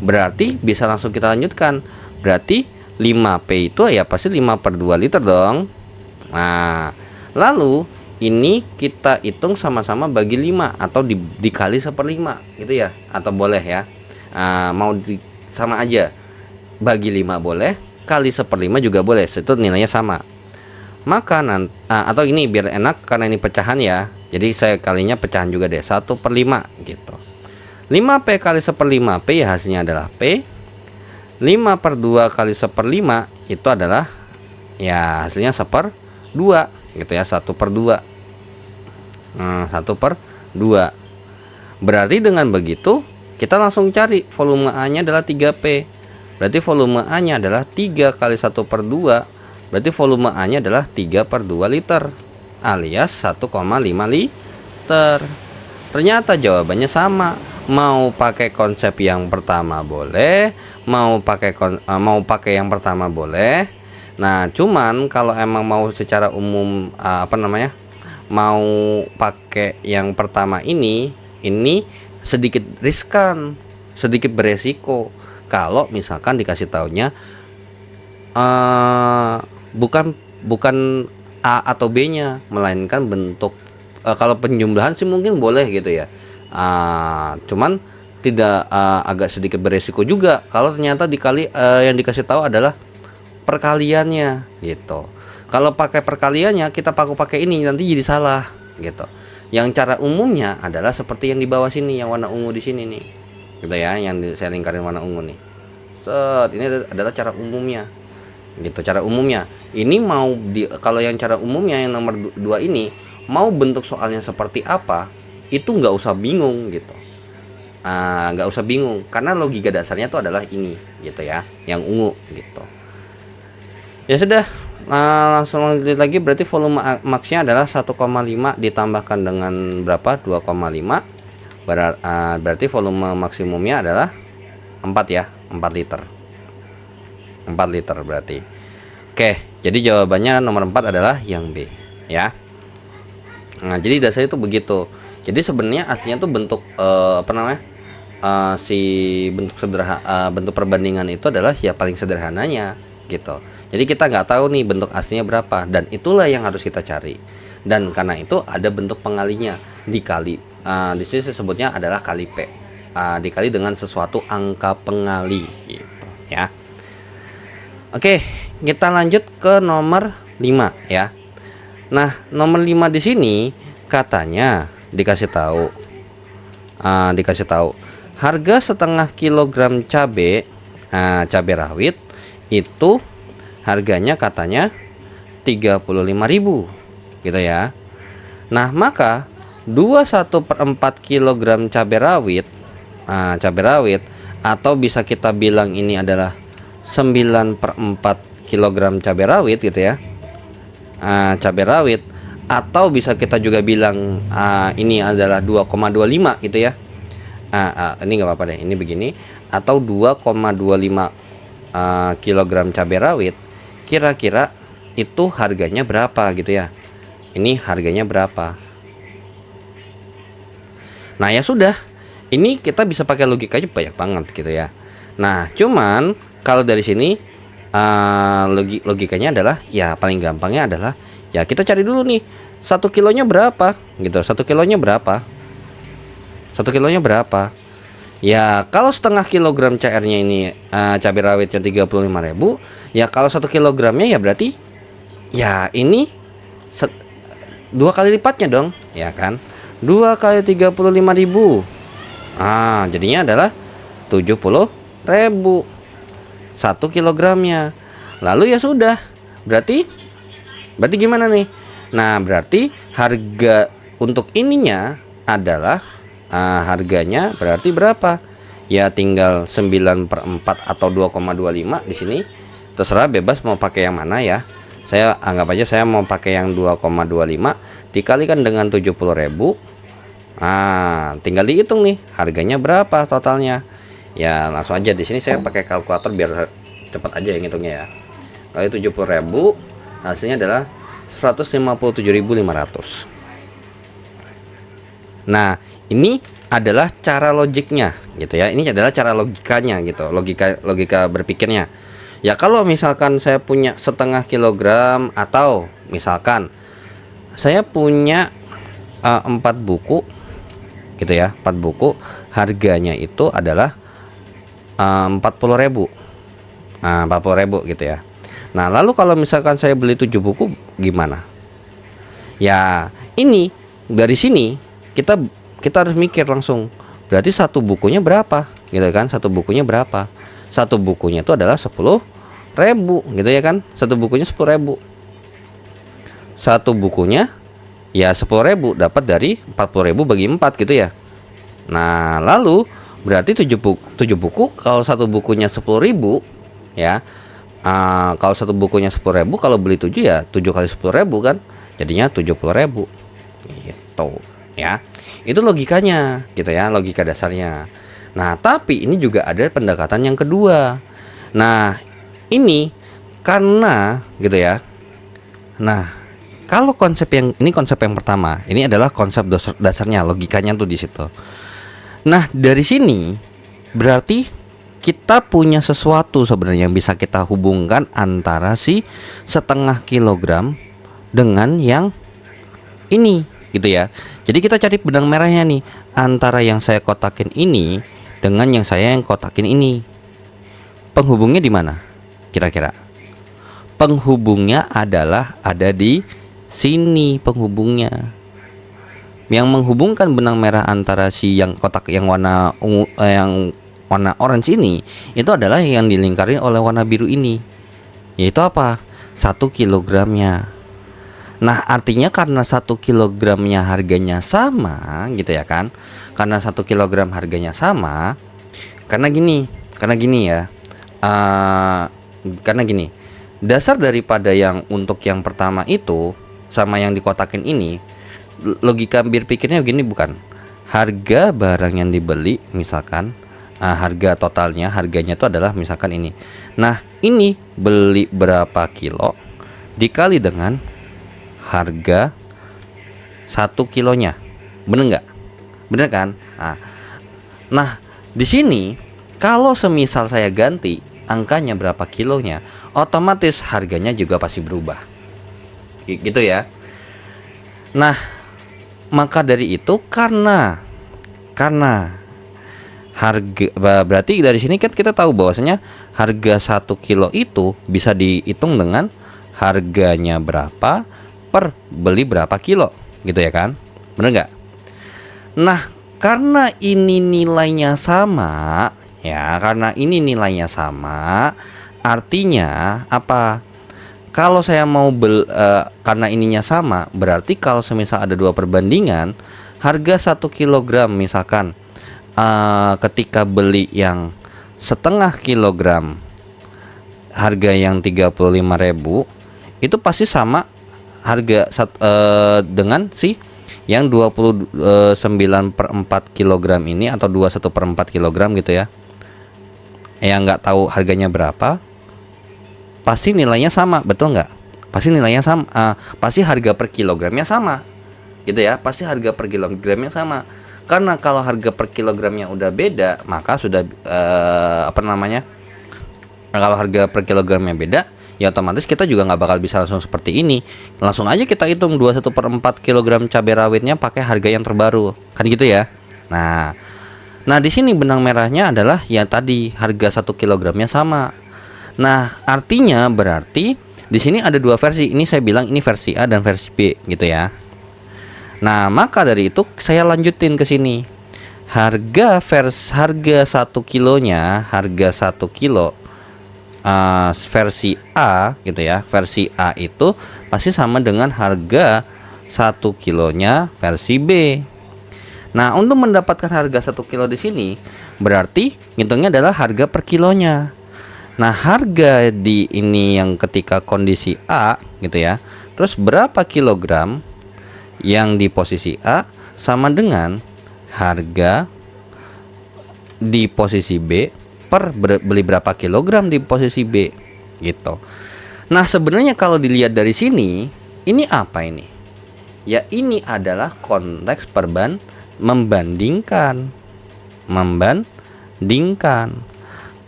Berarti bisa langsung kita lanjutkan. Berarti 5P itu ya pasti 5/2 liter dong. Nah, lalu ini kita hitung sama-sama bagi 5 atau dikali 1/5 gitu ya. Atau boleh ya. Sama aja. Bagi 5 boleh, kali 1/5 juga boleh. Itu nilainya sama. Maka atau ini biar enak karena ini pecahan ya. Jadi saya kalinya pecahan juga deh, 1/5 gitu. 5P kali 1/5P ya hasilnya adalah P. 5/2 kali 1/5 itu adalah ya hasilnya 1/2 gitu ya, 1/2. 1/2. Berarti dengan begitu kita langsung cari volume A-nya adalah 3P. Berarti volume A-nya adalah 3 kali 1/2. Berarti volume A-nya adalah 3/2 liter alias 1,5 liter. Ternyata jawabannya sama. Mau pakai konsep yang pertama boleh, mau pakai yang pertama boleh. Nah, cuman kalau emang mau secara umum mau pakai yang pertama ini sedikit riskan, sedikit beresiko. Kalau misalkan dikasih taunya bukan A atau B-nya, melainkan bentuk. Kalau penjumlahan sih mungkin boleh gitu ya. Cuman tidak agak sedikit beresiko juga kalau ternyata dikali yang dikasih tahu adalah perkaliannya gitu. Kalau pakai perkaliannya kita pakai ini nanti jadi salah gitu. Yang cara umumnya adalah seperti yang di bawah sini, yang warna ungu di sini nih. Gitu ya, yang saya lingkarin warna ungu nih. Ini adalah cara umumnya. Gitu, cara umumnya. Ini kalau yang cara umumnya yang nomor 2 ini mau bentuk soalnya seperti apa, itu nggak usah bingung gitu. Nggak usah bingung karena logika dasarnya itu adalah ini gitu ya, yang ungu gitu. Ya sudah, Langsung lanjut lagi, berarti volume maksnya adalah 1,5 ditambahkan dengan berapa? 2,5. Berarti volume maksimumnya adalah 4 ya, 4 liter. 4 liter berarti. Oke, jadi jawabannya nomor 4 adalah yang B ya. Nah, jadi dasarnya itu begitu. Jadi sebenarnya aslinya tuh bentuk si bentuk bentuk perbandingan itu adalah ya paling sederhananya gitu. Jadi kita nggak tahu nih bentuk aslinya berapa, dan itulah yang harus kita cari. Dan karena itu ada bentuk pengalinya, dikali. Di sini sebutnya adalah kali P, dikali dengan sesuatu angka pengali gitu ya. Oke, kita lanjut ke nomor 5 ya. Nah, nomor 5 di sini katanya dikasih tahu harga setengah kilogram cabai rawit itu harganya katanya 35.000 gitu ya. Nah, maka 21/4 kilogram cabai rawit atau bisa kita bilang ini adalah 9/4 kilogram cabai rawit gitu ya. Cabai rawit, atau bisa kita juga bilang ini adalah 2,25 gitu ya. Ini nggak apa-apa deh, ini begini, atau 2,25 kilogram cabai rawit, kira-kira itu harganya berapa gitu ya. Ini harganya berapa? Nah, ya sudah, ini kita bisa pakai logikanya banyak banget gitu ya. Nah, cuman kalau dari sini logikanya adalah ya paling gampangnya adalah ya kita cari dulu nih 1 kilonya berapa gitu. 1 kilonya berapa? 1 kilonya berapa? Ya kalau setengah kilogram CR-nya ini cabai rawitnya 35.000, ya kalau 1 kilogramnya ya berarti ya ini 2 kali lipatnya dong, ya kan? 2 kali 35.000. Jadinya adalah 70.000 1 kilogramnya. Lalu ya sudah, berarti gimana nih? Nah, berarti harga untuk ininya adalah harganya berarti berapa? Ya tinggal 9/4 atau 2,25 di sini. Terserah, bebas mau pakai yang mana ya. Saya anggap aja saya mau pakai yang 2,25 dikalikan dengan 70.000. Tinggal dihitung nih harganya berapa totalnya. Ya langsung aja di sini saya pakai kalkulator biar cepat aja yang hitungnya ya. Kali 70.000 hasilnya adalah 157.500. Nah, ini adalah cara logiknya gitu ya. Ini adalah cara logikanya gitu. Logika berpikirnya. Ya kalau misalkan saya punya setengah kilogram, atau misalkan saya punya 4 buku gitu ya, 4 buku, harganya itu adalah 40.000. 40.000 gitu ya. Nah, lalu kalau misalkan saya beli 7 buku gimana? Ya, ini dari sini kita harus mikir langsung. Berarti satu bukunya berapa? Gitu kan? Satu bukunya berapa? Satu bukunya itu adalah 10.000 gitu ya kan? Satu bukunya 10.000. Satu bukunya ya 10.000 dapat dari 40.000 bagi 4 gitu ya. Nah, lalu berarti 7 buku kalau satu bukunya 10.000 ya. Kalau satu bukunya 10.000, kalau beli 7 ya 7 kali 10.000 kan, jadinya 70.000 gitu ya. Itu logikanya gitu ya, logika dasarnya. Nah, tapi ini juga ada pendekatan yang kedua. Nah, ini karena gitu ya. Nah, kalau konsep yang pertama, ini adalah konsep dasarnya, logikanya tuh di situ. Nah, dari sini berarti kita punya sesuatu sebenarnya yang bisa kita hubungkan antara si setengah kilogram dengan yang ini gitu ya. Jadi kita cari benang merahnya nih, antara yang saya kotakin ini dengan yang saya kotakin ini. Penghubungnya di mana? Kira-kira penghubungnya adalah ada di sini penghubungnya. Yang menghubungkan benang merah antara si yang kotak yang warna ungu, yang warna orange ini, itu adalah yang dilingkari oleh warna biru ini, yaitu apa? 1 kilogramnya. Nah, artinya karena 1 kilogramnya harganya sama gitu ya kan. Karena 1 kilogram harganya sama, karena gini ya. Karena gini. dasar daripada yang untuk yang pertama itu sama yang dikotakin ini, logika berpikirnya begini, bukan harga barang yang dibeli misalkan, harga totalnya, harganya itu adalah misalkan ini. Nah, ini beli berapa kilo dikali dengan harga 1 kilonya. Bener nggak? Bener kan? Nah, di sini kalau semisal saya ganti angkanya berapa kilonya, otomatis harganya juga pasti berubah. Gitu ya. Nah, maka dari itu karena harga, berarti dari sini kan kita tahu bahwasanya harga 1 kilo itu bisa dihitung dengan harganya berapa per beli berapa kilo, gitu ya kan? Bener nggak? Nah, karena ini nilainya sama, ya, karena ini nilainya sama, artinya apa? Kalau saya mau karena ininya sama, berarti kalau semisal ada dua perbandingan, harga 1 kilogram misalkan, ketika beli yang setengah kilogram, harga yang 35.000, itu pasti sama harga dengan si yang 29/4 kilogram ini, atau 21/4 kilogram gitu ya. Yang nggak tahu harganya berapa, pasti nilainya sama, betul nggak? Pasti nilainya sama, pasti harga per kilogramnya sama, gitu ya. Pasti harga per kilogramnya sama. Karena kalau harga per kilogramnya udah beda, maka sudah kalau harga per kilogramnya beda, ya otomatis kita juga nggak bakal bisa langsung seperti ini. Langsung aja kita hitung 21/4 kilogram cabai rawitnya pakai harga yang terbaru, kan gitu ya. Nah di sini benang merahnya adalah yang tadi harga 1 kilogramnya sama. Nah, artinya berarti di sini ada dua versi. Ini saya bilang ini versi A dan versi B, gitu ya. Nah, maka dari itu saya lanjutin ke sini. Harga 1 kilonya, harga 1 kilo versi A, gitu ya. Versi A itu pasti sama dengan harga 1 kilonya versi B. Nah, untuk mendapatkan harga 1 kilo di sini, berarti ngitungnya adalah harga per kilonya. Nah, harga di ini yang ketika kondisi A, gitu ya. Terus berapa kilogram yang di posisi A sama dengan harga di posisi B per beli berapa kilogram di posisi B, gitu. Nah, sebenarnya kalau dilihat dari sini, ini apa ini? Ya, ini adalah konteks membandingkan.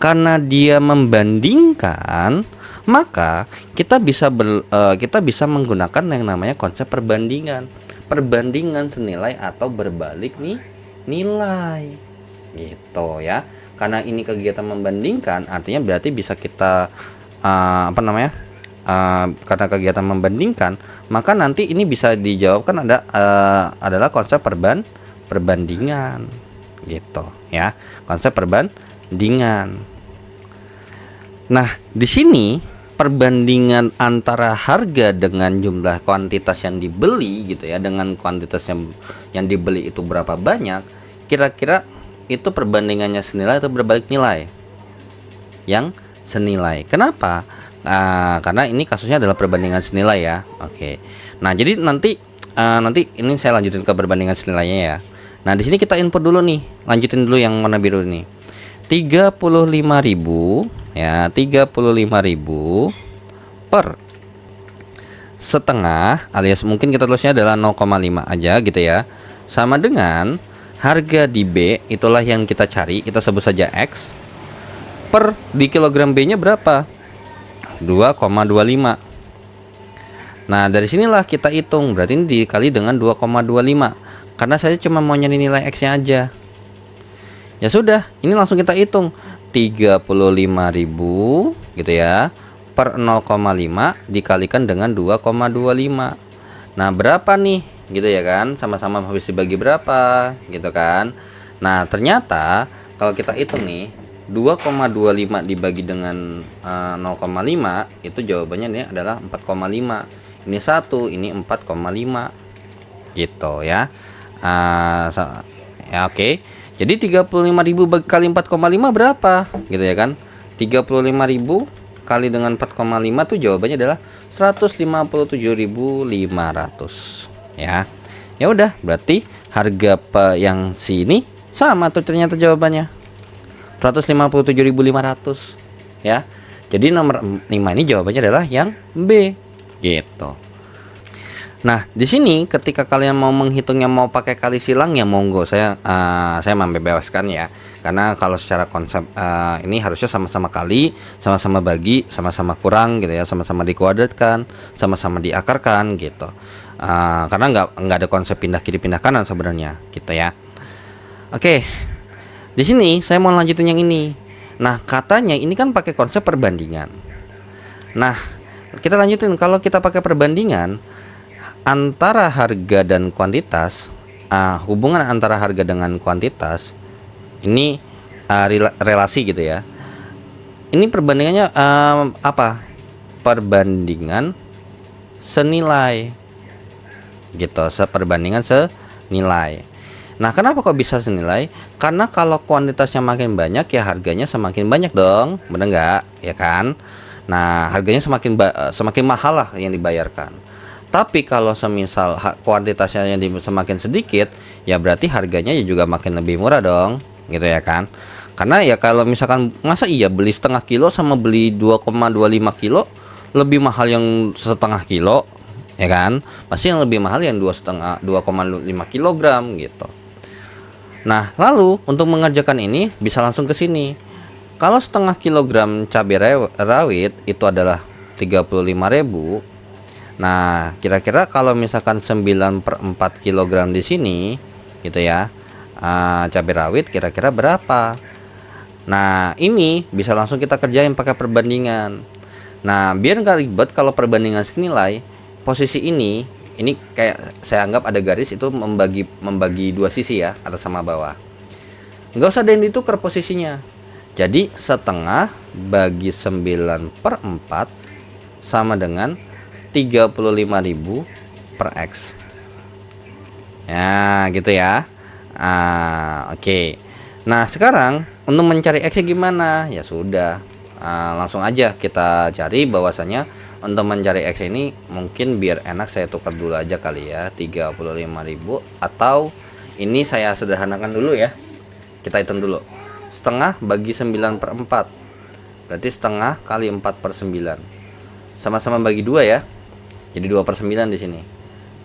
Karena dia membandingkan, maka kita bisa menggunakan yang namanya konsep perbandingan senilai atau berbalik nilai, gitu ya. Karena ini kegiatan membandingkan, artinya berarti bisa kita karena kegiatan membandingkan, maka nanti ini bisa dijawabkan adalah konsep perbandingan, gitu ya. Konsep perbandingan. Nah, di sini perbandingan antara harga dengan jumlah kuantitas yang dibeli, gitu ya, dengan kuantitas yang dibeli itu berapa banyak, kira-kira itu perbandingannya senilai atau berbalik nilai? Yang senilai. Kenapa? Karena ini kasusnya adalah perbandingan senilai ya. Oke. Nah, jadi nanti ini saya lanjutin ke perbandingan senilainya ya. Nah, di sini kita input dulu nih. Lanjutin dulu yang warna biru ini. 35.000 ya, 35.000 per setengah, alias mungkin kita tulisnya adalah 0,5 aja gitu ya, sama dengan harga di B, itulah yang kita cari, kita sebut saja X, per di kilogram B nya berapa? 2,25. Nah, dari sinilah kita hitung, berarti ini dikali dengan 2,25, karena saya cuma mau nyari nilai X nya aja. Ya sudah, ini langsung kita hitung 35.000 gitu ya, per 0,5 dikalikan dengan 2,25. Nah, berapa nih? Gitu ya kan? Sama-sama habis dibagi berapa? Gitu kan? Nah, ternyata kalau kita hitung nih, 2,25 dibagi dengan 0,5, itu jawabannya ini adalah 4,5. Ini 1, ini 4,5. Gitu ya. Ya oke. Jadi 35.000 kali 4,5 berapa? Gitu ya kan? 35.000
kali dengan 4,5 tuh jawabannya adalah 157.500 ya. Ya udah, berarti harga yang sini sama tuh ternyata jawabannya 157.500 ya. Jadi nomor 5 ini jawabannya adalah yang B gitu. Nah, di sini ketika kalian mau menghitungnya mau pakai kali silang ya monggo, saya membebaskan ya. Karena kalau secara konsep ini harusnya sama-sama kali, sama-sama bagi, sama-sama kurang gitu ya, sama-sama dikuadratkan, sama-sama diakarkan gitu. Karena nggak ada konsep pindah kiri pindah kanan sebenarnya gitu ya. Oke. Di sini saya mau lanjutin yang ini. Nah, katanya ini kan pakai konsep perbandingan. Nah, kita lanjutin. Kalau kita pakai perbandingan antara harga dan kuantitas, hubungan antara harga dengan kuantitas ini relasi gitu ya. Ini perbandingannya apa? Perbandingan senilai gitu, perbandingan senilai. Nah, kenapa kok bisa senilai? Karena kalau kuantitasnya makin banyak ya harganya semakin banyak dong, bener nggak? Ya kan? Nah, harganya semakin mahal lah yang dibayarkan. Tapi kalau semisal kuantitasnya yang semakin sedikit, ya berarti harganya ya juga makin lebih murah dong, gitu ya kan? Karena ya kalau misalkan masa iya beli setengah kilo sama beli 2,25 kilo lebih mahal yang setengah kilo, ya kan? Pasti yang lebih mahal yang 2,5 kilogram gitu. Nah, lalu untuk mengerjakan ini bisa langsung ke sini. Kalau setengah kilogram cabai rawit itu adalah 35.000. Nah, kira-kira kalau misalkan 9/4 kg di sini gitu ya, cabai rawit kira-kira berapa? Nah, ini bisa langsung kita kerjain pakai perbandingan. Nah, biar nggak ribet kalau perbandingan senilai, posisi ini kayak saya anggap ada garis itu membagi dua sisi ya, atas sama bawah. Nggak usah ada yang ditukar posisinya. Jadi setengah bagi 9/4 sama dengan 35.000 per X. Ya gitu ya. Oke. Nah sekarang untuk mencari X nya gimana? Ya sudah, langsung aja kita cari bahwasanya untuk mencari X ini mungkin biar enak saya tukar dulu aja kali ya, 35.000 atau ini saya sederhanakan dulu ya. Kita hitung dulu. Setengah bagi 9/4 berarti setengah kali 4/9. Sama-sama bagi 2 ya. Jadi 2/9 di sini.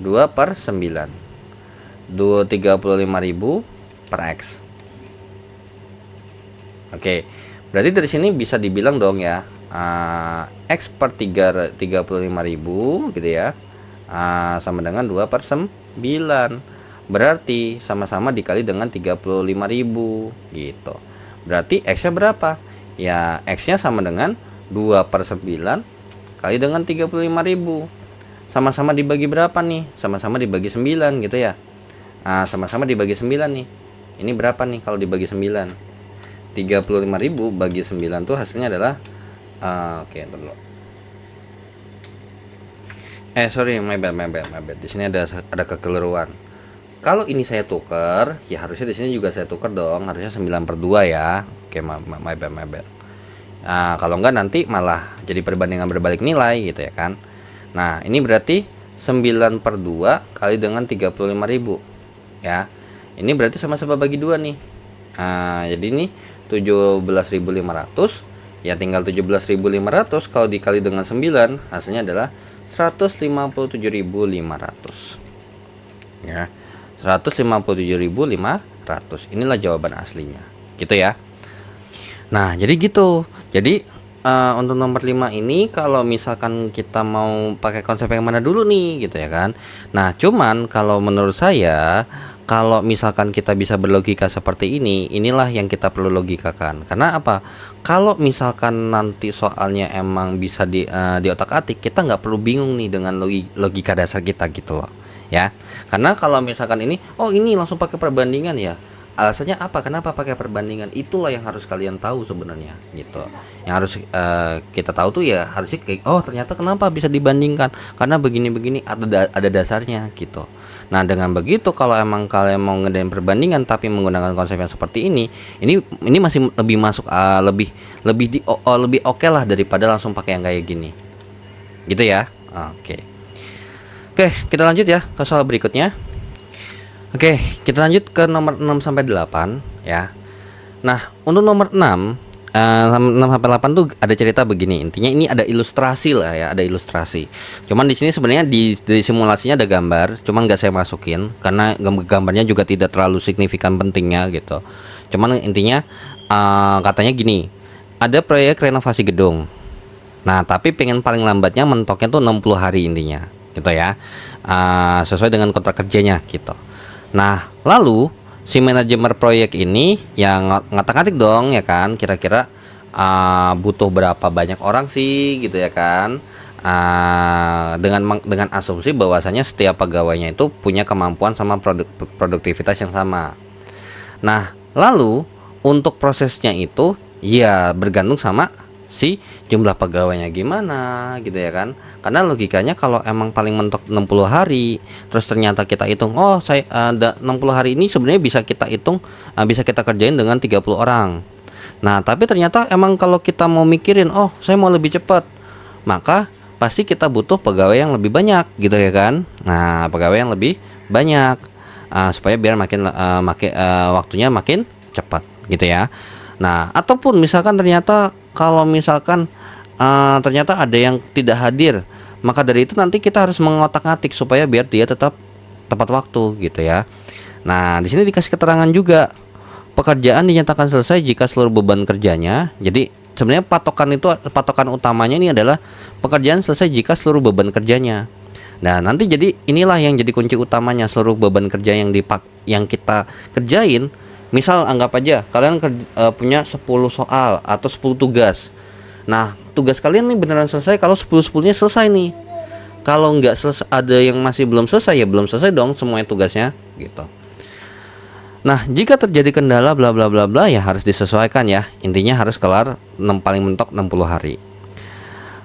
2/9. 35.000 per X. Oke. Berarti dari sini bisa dibilang dong ya, X per 35.000 gitu ya. Sama dengan 2/9. Berarti sama-sama dikali dengan 35.000 gitu. Berarti X-nya berapa? Ya, X-nya sama dengan 2/9 kali dengan 35.000. Sama-sama dibagi berapa nih? Sama-sama dibagi 9 gitu ya. Sama-sama dibagi 9 nih. Ini berapa nih kalau dibagi 9? 35.000 bagi 9 tuh hasilnya adalah oke, dulu. Sorry, my bad. Di sini ada kekeliruan. Kalau ini saya tukar, ya harusnya di sini juga saya tukar dong. Harusnya 9/2 ya. Oke, my bad. Kalau enggak nanti malah jadi perbandingan berbalik nilai gitu ya kan. Nah, ini berarti 9/2 kali dengan 35.000 ya. Ini berarti sama-sama bagi 2 nih. Jadi ini 17.500 ya, tinggal 17.500 kalau dikali dengan 9 hasilnya adalah 157.500 ya. 157.500. Inilah jawaban aslinya gitu ya. Nah, jadi gitu. Jadi untuk nomor 5 ini kalau misalkan kita mau pakai konsep yang mana dulu nih gitu ya kan. Nah, cuman kalau menurut saya kalau misalkan kita bisa berlogika seperti ini, inilah yang kita perlu logikakan. Karena apa? Kalau misalkan nanti soalnya emang bisa di otak-atik, kita nggak perlu bingung nih dengan logika dasar kita gitu loh. Ya. Karena kalau misalkan ini, oh ini langsung pakai perbandingan ya. alasannya apa? Kenapa pakai perbandingan? Itulah yang harus kalian tahu sebenarnya gitu. Yang harus kita tahu tuh ya harusnya kayak, oh ternyata kenapa bisa dibandingkan? Karena begini-begini ada dasarnya gitu. Nah dengan begitu kalau emang kalian mau ngedain perbandingan tapi menggunakan konsep yang seperti ini masih lebih masuk lebih oke lah daripada langsung pakai yang kayak gini. Gitu ya. Oke, kita lanjut ya ke soal berikutnya. Oke, kita lanjut ke nomor 6 sampai 8 ya. Nah, untuk nomor 6 sampai 8 tuh ada cerita begini. Intinya ini ada ilustrasi lah ya, ada ilustrasi. Cuman di sini sebenarnya di simulasinya ada gambar, cuman nggak saya masukin karena gambarnya juga tidak terlalu signifikan pentingnya gitu. Cuman intinya katanya gini. Ada proyek renovasi gedung. Nah, tapi pengen paling lambatnya mentoknya tuh 60 hari intinya, gitu ya. Sesuai dengan kontrak kerjanya gitu. Nah, lalu si manajemen proyek ini yang ngatik-ngatik dong ya kan, kira-kira butuh berapa banyak orang sih gitu ya kan. Dengan asumsi bahwasanya setiap pegawainya itu punya kemampuan sama produktivitas yang sama. Nah, lalu untuk prosesnya itu ya bergantung sama si jumlah pegawainya gimana gitu ya kan. Karena logikanya kalau emang paling mentok 60 hari terus ternyata kita hitung, oh saya ada 60 hari ini sebenarnya bisa kita hitung, bisa kita kerjain dengan 30 orang. Nah tapi ternyata emang kalau kita mau mikirin, oh saya mau lebih cepat, maka pasti kita butuh pegawai yang lebih banyak gitu ya kan. Nah pegawai yang lebih banyak supaya biar waktunya makin cepat gitu ya. Nah ataupun misalkan ternyata kalau misalkan ternyata ada yang tidak hadir, maka dari itu nanti kita harus mengotak-atik supaya biar dia tetap tepat waktu gitu ya. Nah di sini dikasih keterangan juga, pekerjaan dinyatakan selesai jika seluruh beban kerjanya. Jadi sebenarnya patokan utamanya ini adalah pekerjaan selesai jika seluruh beban kerjanya. Nah nanti jadi inilah yang jadi kunci utamanya, seluruh beban kerja yang kita kerjain. Misal anggap aja kalian punya 10 soal atau 10 tugas. Nah tugas kalian nih beneran selesai kalau 10-10-nya selesai nih. Kalau nggak selesai, ada yang masih belum selesai ya belum selesai dong semuanya tugasnya gitu. Nah jika terjadi kendala bla bla bla bla ya harus disesuaikan ya. Intinya harus kelar paling mentok 60 hari.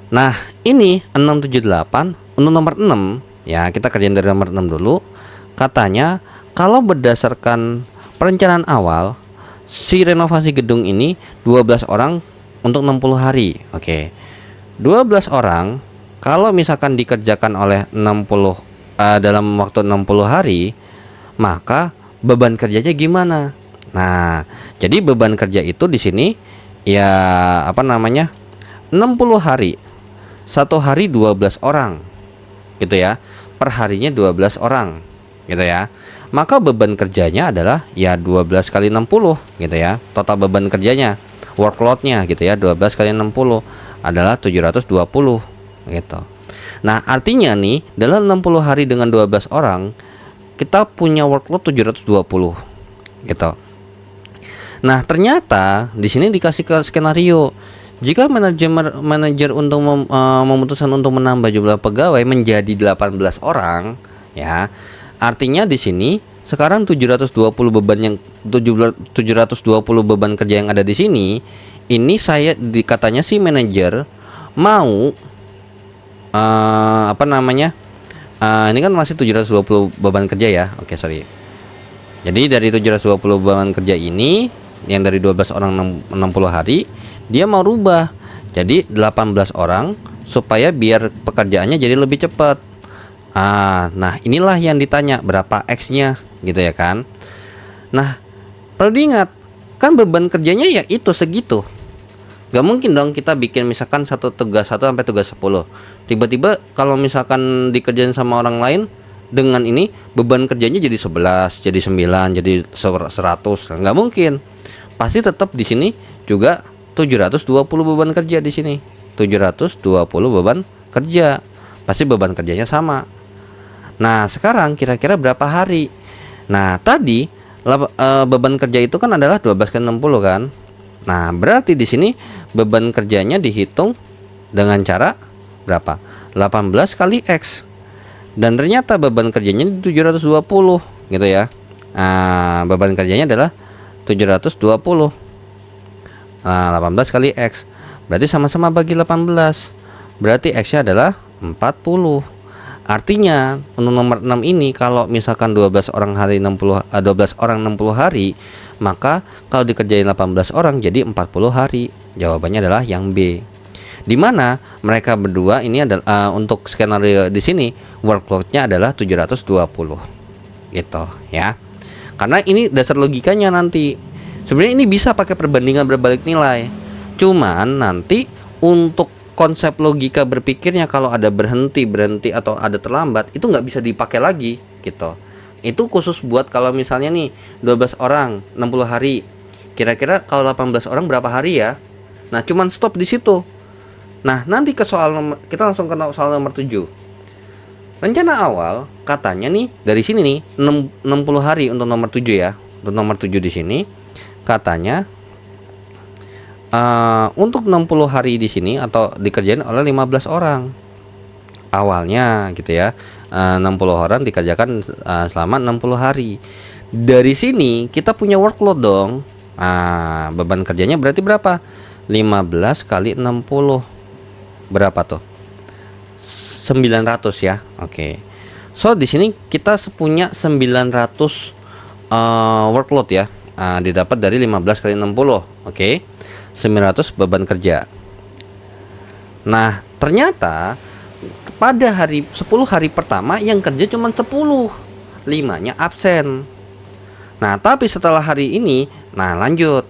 Nah ini 678 untuk nomor 6 ya, kita kerjain dari nomor 6 dulu. Katanya kalau berdasarkan perencanaan awal, si renovasi gedung ini 12 orang untuk 60 hari. Oke. 12 orang kalau misalkan dikerjakan oleh 60 dalam waktu 60 hari, maka beban kerjanya gimana? Nah, jadi beban kerja itu di sini ya 60 hari. 1 hari 12 orang. Gitu ya. Per harinya 12 orang. Gitu ya. Maka beban kerjanya adalah ya 12 kali 60 gitu ya. Total beban kerjanya, workloadnya gitu ya, 12 kali 60 adalah 720 gitu. Nah artinya nih dalam 60 hari dengan 12 orang kita punya workload 720 gitu. Nah ternyata di sini dikasih ke skenario, jika manajer untuk memutuskan untuk menambah jumlah pegawai menjadi 18 orang ya. Artinya di sini sekarang 720 beban kerja yang ada di sini, ini katanya si manajer mau ini kan masih 720 beban kerja ya. Oke, sorry. Jadi dari 720 beban kerja ini yang dari 12 orang 60 hari, dia mau rubah jadi 18 orang supaya biar pekerjaannya jadi lebih cepat. Nah inilah yang ditanya, berapa X-nya gitu ya kan. Nah perlu diingat kan beban kerjanya ya itu segitu. Gak mungkin dong kita bikin misalkan satu tugas 1 sampai tugas 10. Tiba-tiba kalau misalkan dikerjain sama orang lain dengan ini beban kerjanya jadi 11, jadi 9, jadi 100. Gak mungkin. Pasti tetap di sini juga 720 beban kerja di sini. 720 beban kerja. Pasti beban kerjanya sama. Nah sekarang kira-kira berapa hari? Nah tadi beban kerja itu kan adalah 12 kali 60 kan. Nah berarti di sini beban kerjanya dihitung dengan cara berapa? 18 kali X. Dan ternyata beban kerjanya 720 gitu ya. Beban kerjanya adalah 720. Nah, 18 kali X berarti sama-sama bagi 18. Berarti X-nya adalah 40. Artinya untuk nomor 6 ini kalau misalkan 12 orang 60 hari, maka kalau dikerjain 18 orang jadi 40 hari. Jawabannya adalah yang B. Di mana mereka berdua ini adalah untuk skenario di sini workload-nya adalah 720. Gitu ya. Karena ini dasar logikanya nanti. Sebenarnya ini bisa pakai perbandingan berbalik nilai. Cuman nanti untuk konsep logika berpikirnya kalau ada berhenti atau ada terlambat itu nggak bisa dipakai lagi gitu. Itu khusus buat kalau misalnya nih 12 orang 60 hari. Kira-kira kalau 18 orang berapa hari ya? Nah, cuman stop di situ. Nah, nanti ke kita langsung ke soal nomor 7. Rencana awal katanya nih dari sini nih 60 hari untuk nomor 7 ya. Untuk nomor 7 di sini katanya untuk 60 hari di sini atau dikerjain oleh 15 orang awalnya gitu ya. 60 orang dikerjakan selama 60 hari. Dari sini kita punya workload dong. Beban kerjanya berarti berapa? 15 kali 60 berapa tuh? 900 ya. Oke. So di sini kita punya 900 workload ya. Didapat dari 15 kali 60. Oke. 900 beban kerja. Nah, ternyata pada 10 hari pertama yang kerja cuma 10. 5-nya absen. Nah, tapi setelah hari ini, lanjut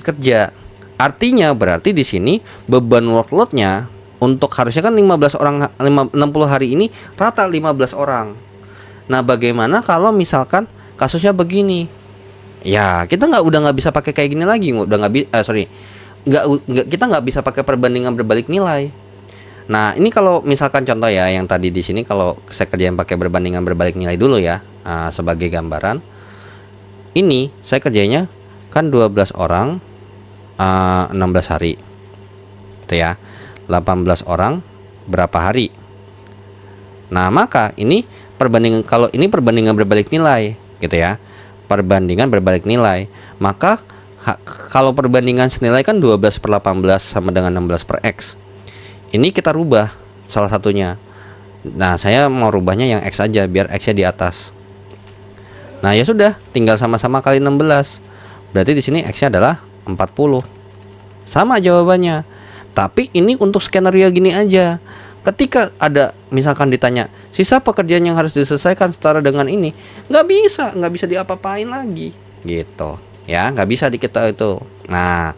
kerja. Artinya berarti di sini beban workloadnya untuk harusnya kan 15 orang 60 hari ini rata 15 orang. Nah, bagaimana kalau misalkan kasusnya begini? Ya, kita udah nggak bisa pakai kayak gini lagi, udah kita nggak bisa pakai perbandingan berbalik nilai. Nah, ini kalau misalkan contoh ya, yang tadi di sini kalau saya kerjain pakai perbandingan berbalik nilai dulu ya, sebagai gambaran. Ini saya kerjanya kan 12 orang 16 hari. Itu ya. 18 orang berapa hari? Nah, maka ini perbandingan berbalik nilai gitu ya. Perbandingan berbalik nilai. Maka kalau perbandingan senilai kan 12/18 sama dengan 16/X. Ini kita rubah salah satunya. Nah, saya mau rubahnya yang X aja biar X-nya di atas. Nah, ya sudah, tinggal sama-sama kali 16. Berarti di sini X-nya adalah 40. Sama jawabannya. Tapi ini untuk skenario gini aja. Ketika ada misalkan ditanya sisa pekerjaan yang harus diselesaikan setara dengan ini, nggak bisa diapa-apain lagi, gitu ya, nggak bisa di kita itu. Nah,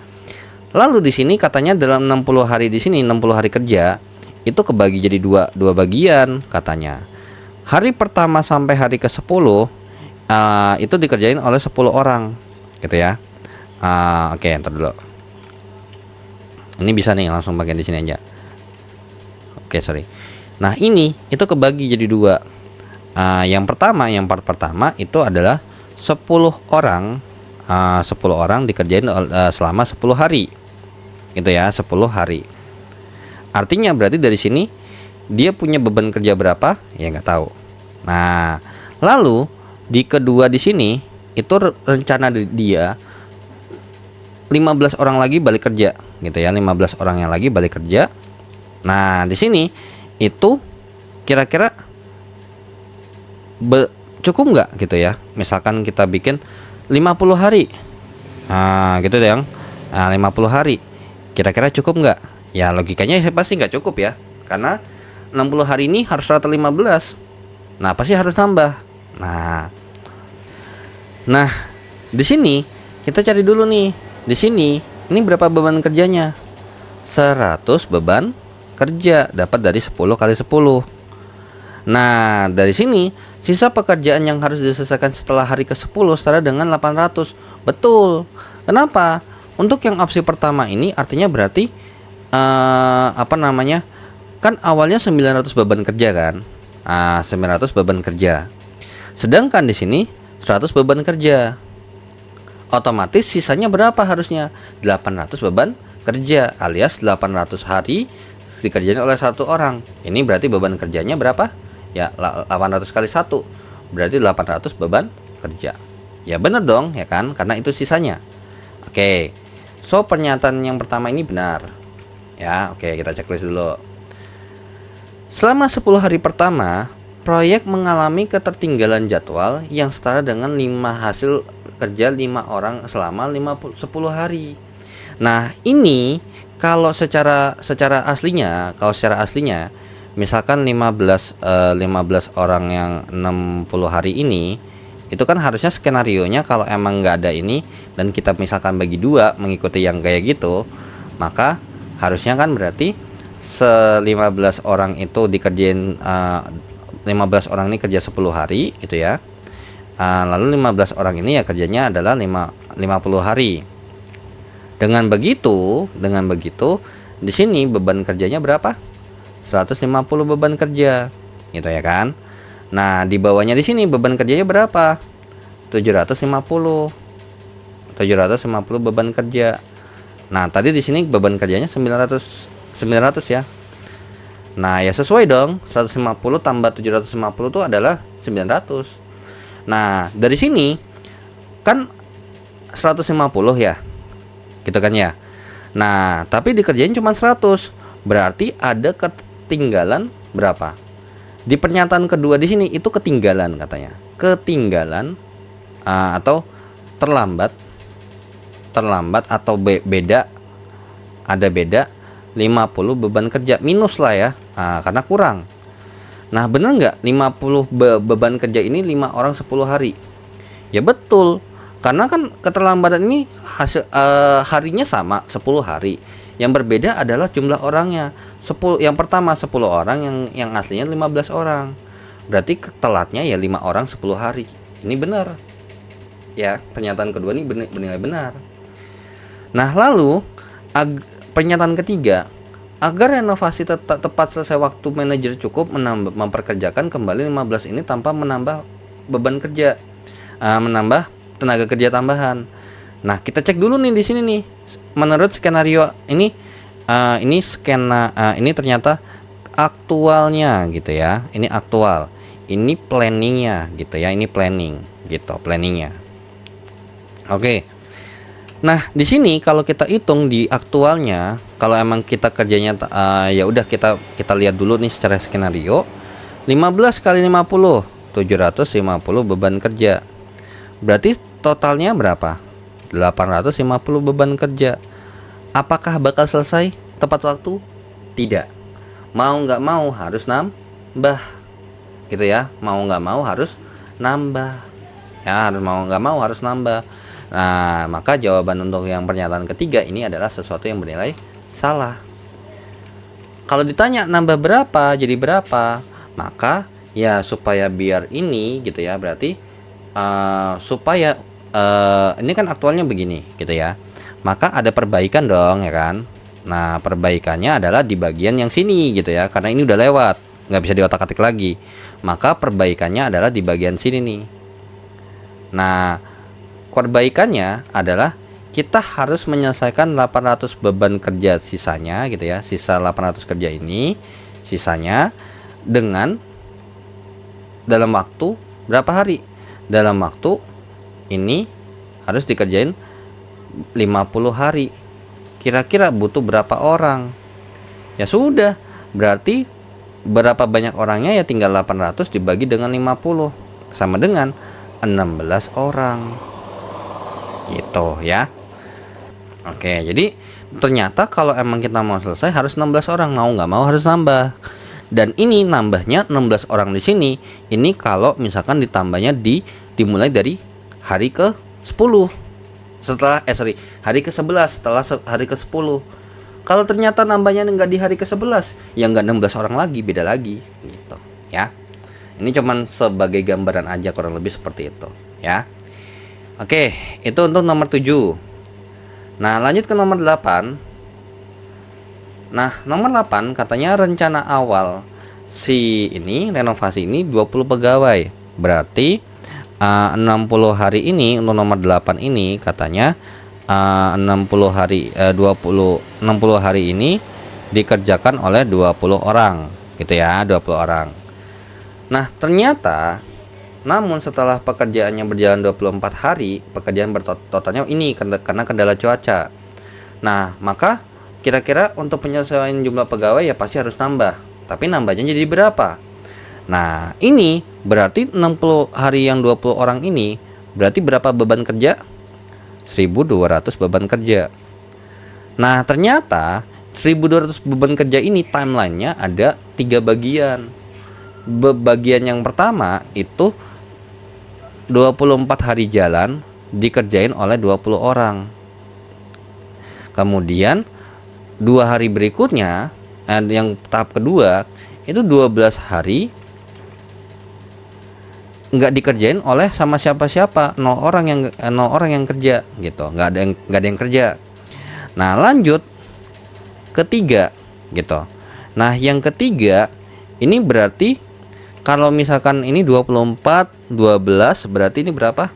lalu di sini katanya dalam 60 hari di sini 60 hari kerja itu kebagi jadi dua bagian katanya. Hari pertama sampai hari ke-10 itu dikerjain oleh 10 orang, gitu ya. Oke, ntar dulu. Ini bisa nih langsung bagian di sini aja. Oke, sorry. Nah, ini itu kebagi jadi dua. Yang pertama, part pertama itu adalah 10 orang. 10 orang dikerjain selama 10 hari. Gitu ya, 10 hari. Artinya berarti dari sini dia punya beban kerja berapa? Ya nggak tahu. Nah, lalu di kedua di sini itu rencana dia 15 orang lagi balik kerja, gitu ya. 15 orang yang lagi balik kerja. Nah, di sini itu kira-kira cukup nggak gitu ya? Misalkan kita bikin 50 hari, gitu deh yang 50 hari, kira-kira cukup nggak? Ya logikanya pasti nggak cukup ya, karena 60 hari ini harus rata 15. Nah, pasti harus tambah. Nah, di sini kita cari dulu nih. Di sini ini berapa beban kerjanya? 100 beban kerja dapat dari 10 kali 10. Nah, dari sini sisa pekerjaan yang harus diselesaikan setelah hari ke-10 setara dengan 800. Betul. Kenapa? Untuk yang opsi pertama ini artinya berarti kan awalnya 900 beban kerja kan? 900 beban kerja. Sedangkan di sini 100 beban kerja. Otomatis sisanya berapa harusnya? 800 beban kerja alias 800 hari dikerjain oleh satu orang. Ini berarti beban kerjanya berapa? Ya 800 kali 1 berarti 800 beban kerja. Ya benar dong ya kan, karena itu sisanya. Oke. So pernyataan yang pertama ini benar. Ya, oke, kita checklist dulu. Selama 10 hari pertama, proyek mengalami ketertinggalan jadwal yang setara dengan 5 hasil kerja 5 orang selama 10 hari. Nah, ini kalau secara aslinya, misalkan 15 orang yang 60 hari ini, itu kan harusnya skenarionya kalau emang nggak ada ini dan kita misalkan bagi dua mengikuti yang kayak gitu, maka harusnya kan berarti 15 orang itu dikerjain 15 orang ini kerja 10 hari gitu ya. Lalu 15 orang ini ya kerjanya adalah 50 hari. Dengan begitu di sini beban kerjanya berapa? 150 beban kerja. Gitu ya kan? Nah, di bawahnya di sini beban kerjanya berapa? 750 beban kerja. Nah, tadi di sini beban kerjanya 900 ya. Nah, ya sesuai dong. 150 tambah 750 itu adalah 900. Nah, dari sini kan 150 ya. Gitu kan ya. Nah, tapi dikerjain cuma 100. Berarti ada ketinggalan berapa? Di pernyataan kedua di sini itu ketinggalan katanya. Ketinggalan atau terlambat atau beda, ada beda 50 beban kerja, minus lah ya, karena kurang. Nah, bener nggak 50 beban kerja ini 5 orang 10 hari? Ya betul, karena kan keterlambatan ini hasil harinya sama 10 hari. Yang berbeda adalah jumlah orangnya. 10 yang pertama 10 orang, yang aslinya 15 orang. Berarti telatnya ya 5 orang 10 hari. Ini benar. Ya, pernyataan kedua ini bernilai benar. Nah, lalu pernyataan ketiga, agar renovasi tepat selesai waktu, manajer cukup memperkerjakan kembali 15 ini tanpa menambah beban kerja, menambah tenaga kerja tambahan. Nah, kita cek dulu nih di sini nih. Menurut skenario ini ini ternyata aktualnya gitu ya. Ini aktual. Ini planningnya gitu ya. Ini planning gitu, planningnya. Oke. Nah, di sini kalau kita hitung di aktualnya, kalau emang kita kerjanya ya udah kita lihat dulu nih secara skenario. 15 kali 50, 750 beban kerja. Berarti totalnya berapa? 850 beban kerja. Apakah bakal selesai tepat waktu? Tidak. Mau nggak mau harus nambah, gitu ya. Mau nggak mau harus nambah. Ya, mau nggak mau harus nambah. Nah, maka jawaban untuk yang pernyataan ketiga ini adalah sesuatu yang bernilai salah. Kalau ditanya nambah berapa jadi berapa, maka ya supaya biar ini gitu ya, berarti supaya ini kan aktualnya begini gitu ya, maka ada perbaikan dong ya kan. Nah, perbaikannya adalah di bagian yang sini gitu ya, karena ini udah lewat, nggak bisa diotak-atik lagi, maka perbaikannya adalah di bagian sini nih. Nah, perbaikannya adalah kita harus menyelesaikan 800 beban kerja sisanya gitu ya, sisa 800 kerja ini sisanya dengan dalam waktu berapa hari? Dalam waktu ini harus dikerjain 50 hari. Kira-kira butuh berapa orang? Ya sudah, berarti berapa banyak orangnya ya tinggal 800 dibagi dengan 50 sama dengan 16 orang. Gitu ya. Oke, jadi ternyata kalau emang kita mau selesai harus 16 orang, mau nggak mau harus nambah. Dan ini nambahnya 16 orang di sini. Ini kalau misalkan ditambahnya dimulai dari hari ke-10 setelah hari ke-11 setelah hari ke-10. Kalau ternyata nambahnya nggak di hari ke-11, ya nggak 16 orang lagi, beda lagi gitu ya. Ini cuman sebagai gambaran aja, kurang lebih seperti itu ya. Oke, itu untuk nomor 7. Nah, lanjut ke nomor 8. Nah, nomor 8 katanya rencana awal si ini renovasi ini 20 pegawai. Berarti 60 hari ini untuk nomor 8 ini katanya 60 hari 60 hari ini dikerjakan oleh 20 orang gitu ya, 20 orang. Nah, ternyata Namun setelah pekerjaannya berjalan 24 hari, pekerjaan totalnya ini karena kendala cuaca. Nah, maka kira-kira untuk penyelesaian jumlah pegawai ya pasti harus nambah. Tapi nambahnya jadi berapa? Nah, ini berarti 60 hari yang 20 orang ini berarti berapa beban kerja? 1.200 beban kerja. Nah, ternyata 1.200 beban kerja ini timelinenya ada 3 bagian. Bagian yang pertama itu 24 hari jalan dikerjain oleh 20 orang. Kemudian 2 hari berikutnya, yang tahap kedua itu 12 hari nggak dikerjain oleh sama siapa-siapa, 0 orang yang kerja gitu, nggak ada yang kerja. Nah, lanjut ketiga gitu. Nah, yang ketiga ini berarti kalau misalkan ini 24 12 berarti ini berapa?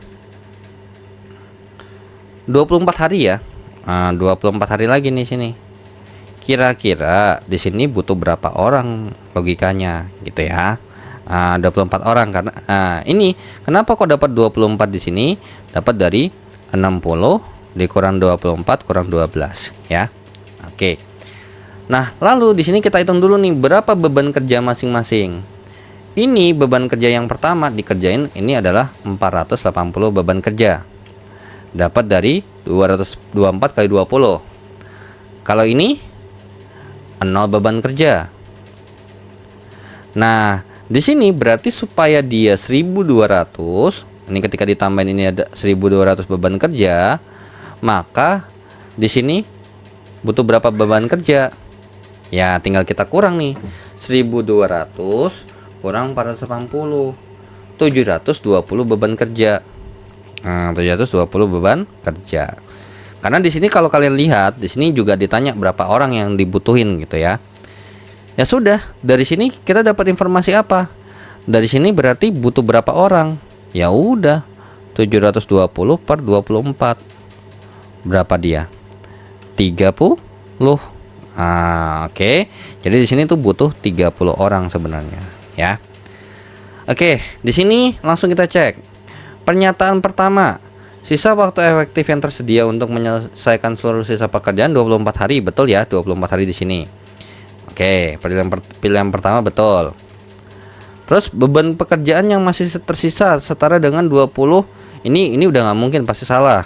24 hari ya. 24 hari lagi nih sini. Kira-kira di sini butuh berapa orang logikanya gitu ya. 24 orang karena ini kenapa kok dapat 24 di sini? Dapat dari 60 dikurang 24 kurang 12 ya. Oke. Nah, lalu di sini kita hitung dulu nih berapa beban kerja masing-masing. Ini beban kerja yang pertama dikerjain ini adalah 480 beban kerja. Dapat dari 224 kali 20. Kalau ini 0 beban kerja. Nah, di sini berarti supaya dia 1.200, ini ketika ditambahin ini ada 1.200 beban kerja, maka di sini butuh berapa beban kerja? Ya, tinggal kita kurang nih. 1.200 kurang 480, 720 beban kerja. 720 beban kerja. Karena di sini kalau kalian lihat, di sini juga ditanya berapa orang yang dibutuhin gitu ya. Ya sudah, dari sini kita dapat informasi apa? Dari sini berarti butuh berapa orang? Ya udah, 720 per 24. Berapa dia? 30. Oke. Jadi di sini tuh butuh 30 orang sebenarnya. Ya, oke, di sini langsung kita cek. Pernyataan pertama, sisa waktu efektif yang tersedia untuk menyelesaikan seluruh sisa pekerjaan 24 hari, betul ya? 24 hari di sini. Oke, pilihan pertama betul. Terus beban pekerjaan yang masih tersisa setara dengan 20. Ini udah nggak mungkin, pasti salah.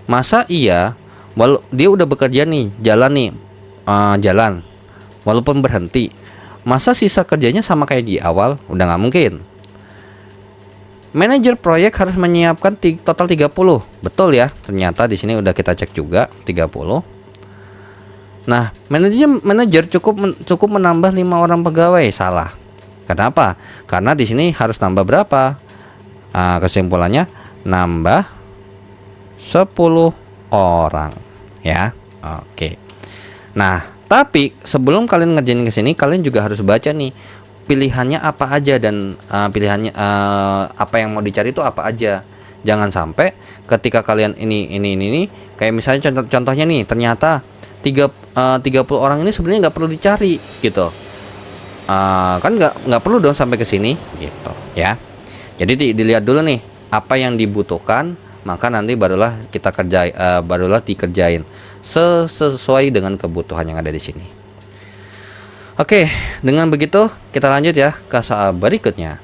Masa iya, dia udah bekerja nih, jalan walaupun berhenti, masa sisa kerjanya sama kayak di awal? Udah nggak mungkin. Manajer proyek harus menyiapkan total 30. Betul ya? Ternyata di sini udah kita cek juga 30. Nah, manajer cukup menambah 5 orang pegawai. Salah. Kenapa? Karena di sini harus nambah berapa? Kesimpulannya nambah 10 orang ya. Oke. Nah, tapi sebelum kalian ngerjain ke sini, kalian juga harus baca nih pilihannya apa aja dan pilihannya apa yang mau dicari itu apa aja. Jangan sampai ketika kalian ini kayak misalnya contohnya nih, ternyata 30 orang ini sebenarnya nggak perlu dicari gitu. Kan nggak perlu dong sampai ke sini gitu ya. Jadi dilihat dulu nih apa yang dibutuhkan, maka nanti barulah dikerjain sesuai dengan kebutuhan yang ada di sini. Oke, dengan begitu kita lanjut ya ke soal berikutnya.